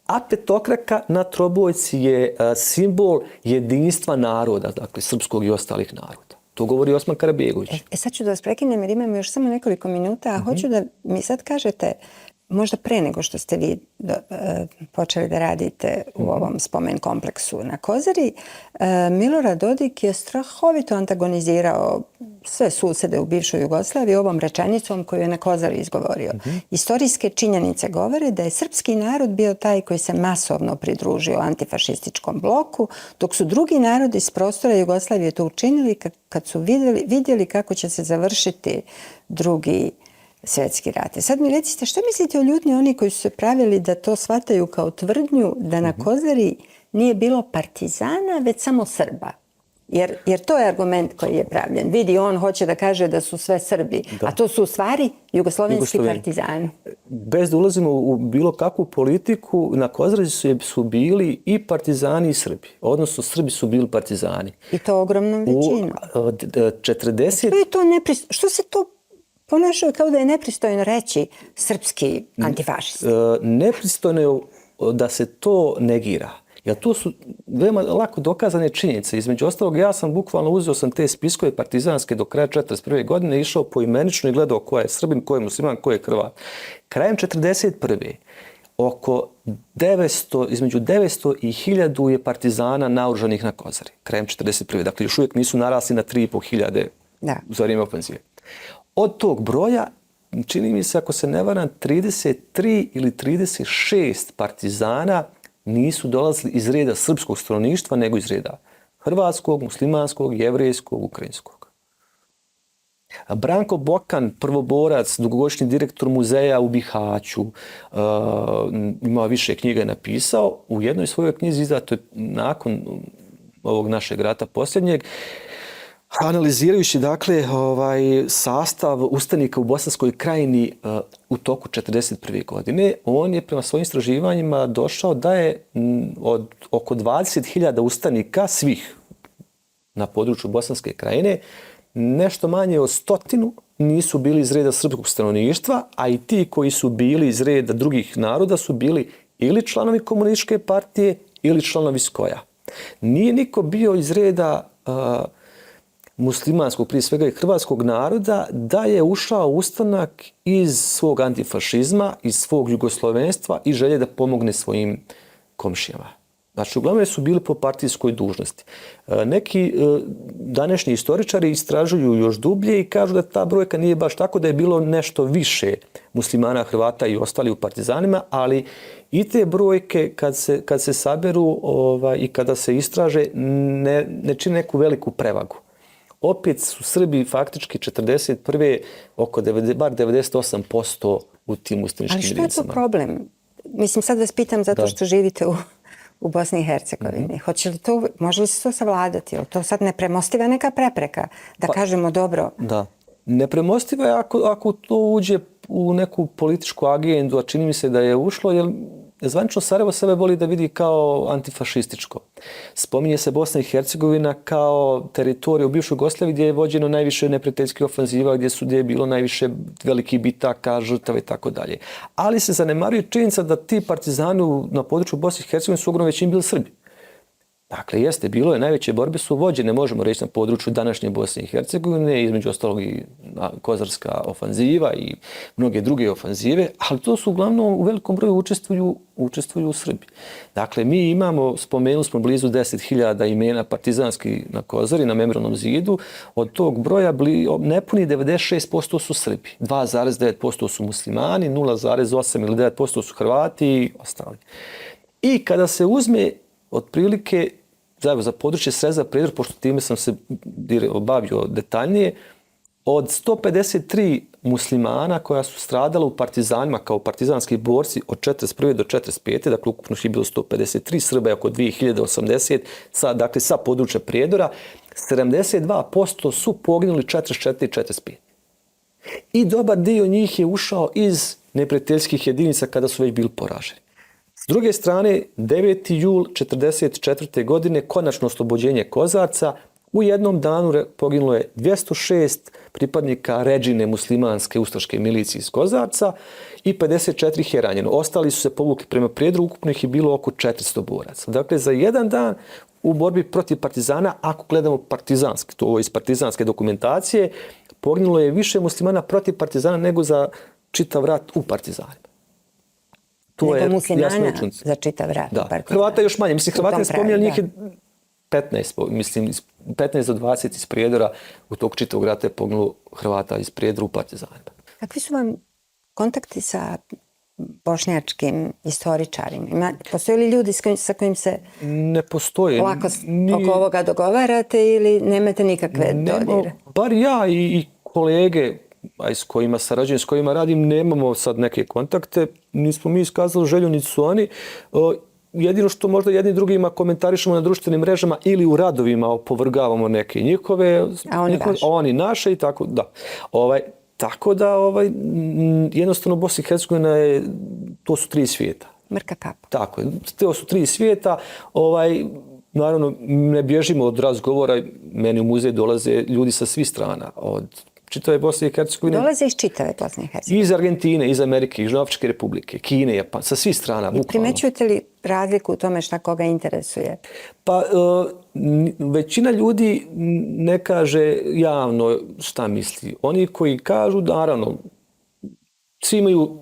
S2: a petokraka na trobojci je simbol jedinstva naroda, dakle srpskog i ostalih naroda. To govori Osman Karabegović.
S1: Sad ću da vas prekinem jer imamo još samo nekoliko minuta, a hoću da mi sad kažete, možda pre nego što ste vi počeli da radite u ovom spomen kompleksu na Kozari, Milorad Dodik je strahovito antagonizirao sve susede u bivšoj Jugoslaviji ovom rečenicom koju je na Kozari izgovorio. Istorijske činjenice govore da je srpski narod bio taj koji se masovno pridružio antifašističkom bloku, dok su drugi narodi s prostora Jugoslavije to učinili kad su vidjeli kako će se završiti drugi svjetski rat. Sad mi recite, što mislite o ljutnji oni koji su se pravili da to shvataju kao tvrdnju da na Kozari nije bilo partizana, već samo Srba? Jer to je argument koji je pravljen. Vidi, on hoće da kaže da su sve Srbi, a to su u stvari jugoslovenski partizani.
S2: Bez da ulazimo u bilo kakvu politiku, na Kozari su bili i partizani i Srbi. Odnosno, Srbi su bili partizani.
S1: I to ogromnom većinom. Što se to ponašao kao da je nepristojno reći srpski antifašist?
S2: Nepristojno je da se to negira. Jer to su veoma lako dokazane činjenice. Između ostalog, ja sam bukvalno uzeo sam te spiskove partizanske do kraja 1941. godine, išao poimenično i gledao ko je Srbin, ko je musliman, ko je Hrvat. Krajem 1941. oko 900, između 900 i 1000 je partizana naoružanih na Kozari, krajem 41. Dakle, još uvijek nisu narasli na 3500 za vrijeme ofenzive. Od tog broja, čini mi se, ako se ne varam, 33 ili 36 partizana nisu dolazili iz reda srpskog stanovništva, nego iz reda hrvatskog, muslimanskog, jevrejskog, ukrajinskog. Branko Bokan, prvoborac, dugogodišnji direktor muzeja u Bihaću, ima više knjiga napisao. U jednoj svojoj knjizi, izdato je nakon ovog našeg rata posljednjeg, analizirajući dakle sastav ustanika u Bosanskoj krajini u toku 1941. godine, on je prema svojim istraživanjima došao da je od oko 20.000 ustanika svih na području Bosanske krajine nešto manje od 100 nisu bili iz reda srpskog stanovništva, a i ti koji su bili iz reda drugih naroda su bili ili članovi komunističke partije ili članovi SKOJ-a. Nije niko bio iz reda muslimanskog, prije svega i hrvatskog naroda, da je ušao ustanak iz svog antifašizma, iz svog jugoslovenstva i želje da pomogne svojim komšijama. Znači, uglavnom su bili po partijskoj dužnosti. Neki današnji istoričari istražuju još dublje i kažu da ta brojka nije baš tako, da je bilo nešto više muslimana, Hrvata i ostali u partizanima, ali i te brojke kad se saberu i kada se istraže ne čine neku veliku prevagu. Opet su Srbi faktički 1941. oko bar 98% u tim ustaničkim jedinicama.
S1: Ali što je to problem? Mislim, sad vas pitam zato što živite u Bosni i Hercegovini. Može li se to savladati? Je to sad nepremostiva neka prepreka? Da kažemo dobro.
S2: Da. Nepremostiva je ako to uđe u neku političku agendu, a čini mi se da je ušlo, jer zvanično Sarajevo sebe voli da vidi kao antifašističko. Spominje se Bosna i Hercegovina kao teritorija u bivšoj Jugoslaviji gdje je vođeno najviše neprijateljskih ofanziva, gdje je bilo najviše velikih bitaka, žrtava i tako dalje. Ali se zanemaruje činjenica da ti partizani na području Bosne i Hercegovine su ogromno većim bili Srbi. Dakle, bilo je, najveće borbe su vođene, možemo reći, na području današnje Bosne i Hercegovine, između ostalog i Kozarska ofanziva i mnoge druge ofanzive, ali to su uglavnom u velikom broju učestvuju Srbi. Dakle, mi spomenuli smo blizu 10.000 imena partizanskih na Kozari, na Memorijalnom zidu, od tog broja nepuni 96% su Srbi, 2,9% su muslimani, 0,8 ili 9% su Hrvati i ostali. I kada se uzme otprilike za područje Sreza Prijedor, pošto time sam se bavio detaljnije, od 153 muslimana koja su stradala u partizanima kao partizanski borci od 1941. do 1945. Dakle, ukupno je bilo 153, Srba je oko 2080, dakle sa područja Prijedora, 72% su poginuli 1944. i 1945. I dobar dio njih je ušao iz neprijateljskih jedinica kada su već bili poraženi. S druge strane, 9. jul 1944. godine, konačno oslobođenje Kozarca, u jednom danu poginulo je 206 pripadnika Redžine muslimanske ustaške milicije iz Kozarca i 54 ih je ranjeno. Ostali su se povukli prema Prijedoru, ukupno ih je bilo oko 400 boraca. Dakle, za jedan dan u borbi protiv partizana, ako gledamo partizanski, to iz partizanske dokumentacije, poginulo je više muslimana protiv partizana nego za čitav rat u partizanima.
S1: Nego muslimana za čitav rat.
S2: Da. Hrvata još manje. Mislim, Hrvata je spominjali, njih je 15, mislim, 15 do 20 iz Prijedora, u tog čitavog rata je poginulo Hrvata iz Prijedora u partizanima.
S1: Kakvi su vam kontakti sa bošnjačkim istoričarima? Postoje li ljudi sa kojim se
S2: ne postoje
S1: lako oko ovoga dogovarate ili nemate nikakve dodire?
S2: Bar ja i kolege s kojima sarađujem, s kojima radim, nemamo sad neke kontakte. Nismo mi iskazali želju, niti su oni. Jedino što možda jedni drugima komentarišemo na društvenim mrežama ili u radovima opovrgavamo neke njihove, a oni naše i tako da. Tako da jednostavno Bosna i Hercegovina to su 3 svijeta.
S1: Mrka kapa.
S2: Tako je, to su 3 svijeta. Naravno, ne bježimo od razgovora, meni u muzej dolaze ljudi sa svih strana, od čitave Bosne i Hercegovine.
S1: Dolaze iz čitave Bosne i Hercegovine.
S2: Iz Argentine, iz Amerike, iz Južnoafričke republike, Kine, Japan, sa svih strana.
S1: I primećujete li razliku u tome šta koga interesuje?
S2: Pa većina ljudi ne kaže javno šta misli. Oni koji kažu, naravno, svi imaju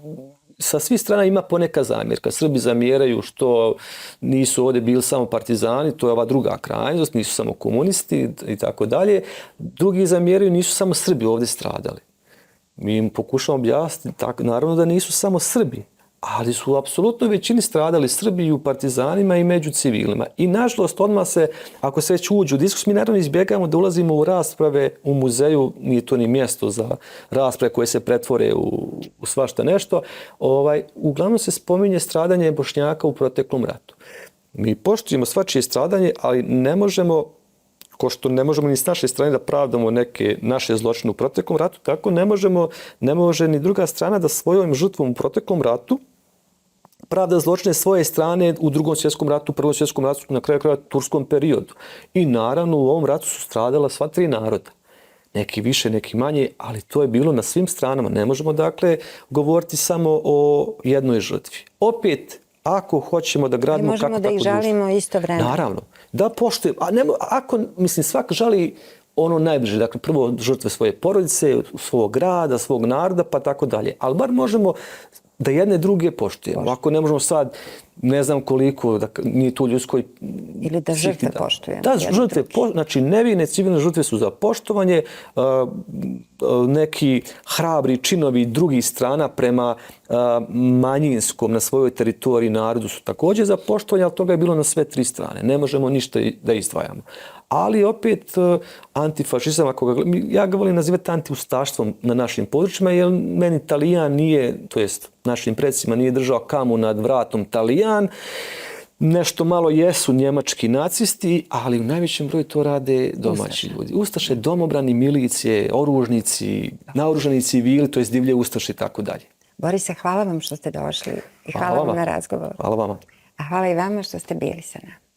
S2: sa svih strana ima poneka zamjerka. Srbi zamjeraju što nisu ovdje bili samo partizani, to je ova druga krajnost, nisu samo komunisti i tako dalje. Drugi zamjeraju nisu samo Srbi ovdje stradali. Mi im pokušamo objasniti, naravno da nisu samo Srbi, ali su u apsolutnoj većini stradali Srbi i u partizanima i među civilima. I nažalost, odmah se, ako se već uđu u diskusiju, mi naravno izbjegamo da ulazimo u rasprave u muzeju, nije to ni mjesto za rasprave koje se pretvore u svašta nešto. Uglavnom se spominje stradanje Bošnjaka u proteklom ratu. Mi poštujemo svačije stradanje, ali ne možemo, ko što ne možemo ni s naše strane da pravdamo neke naše zločine u proteklom ratu, tako ne može ni druga strana da svojom žrtvom u proteklom ratu pravda zločine svoje strane u Drugom svjetskom ratu, Prvom svjetskom ratu, na kraju krajeva turskom periodu. I naravno u ovom ratu su stradala sva tri naroda. Neki više, neki manje, ali to je bilo na svim stranama. Ne možemo dakle govoriti samo o jednoj žrtvi. Opet, ako hoćemo da gradimo kako tako društvo.
S1: Možemo da ih žalimo istovremeno.
S2: Naravno. Da poštujemo. Mislim, svak žali ono najbliže. Dakle, prvo žrtve svoje porodice, svog grada, svog naroda, pa tako dalje. Ali bar možemo da jedne druge poštujemo. Ako ne možemo sad, ne znam koliko, da nije tu ljudskoj...
S1: Ili da žrtve poštujemo.
S2: Da, žrtve, znači nevine civilne žrtve su za poštovanje, neki hrabri činovi drugih strana prema manjinskom na svojoj teritoriji narodu su također za poštovanje, ali toga je bilo na sve tri strane. Ne možemo ništa da izdvajamo. Ali opet antifašizam, ja ga volim nazivati antiustaštvom na našim područjima, jer meni Talijan nije, to jest našim predsjednicima nije držao kamu nad vratom Talijan. Nešto malo jesu njemački nacisti, ali u najvećem broju to rade domaći ljudi. Ustaše, domobrani, milicije, oružnici, naoružani civili, to jest divlje ustaše i tako dalje.
S1: Borise, hvala vam što ste došli i hvala vam na razgovor.
S2: Hvala vama.
S1: A hvala i vama što ste bili sa nama.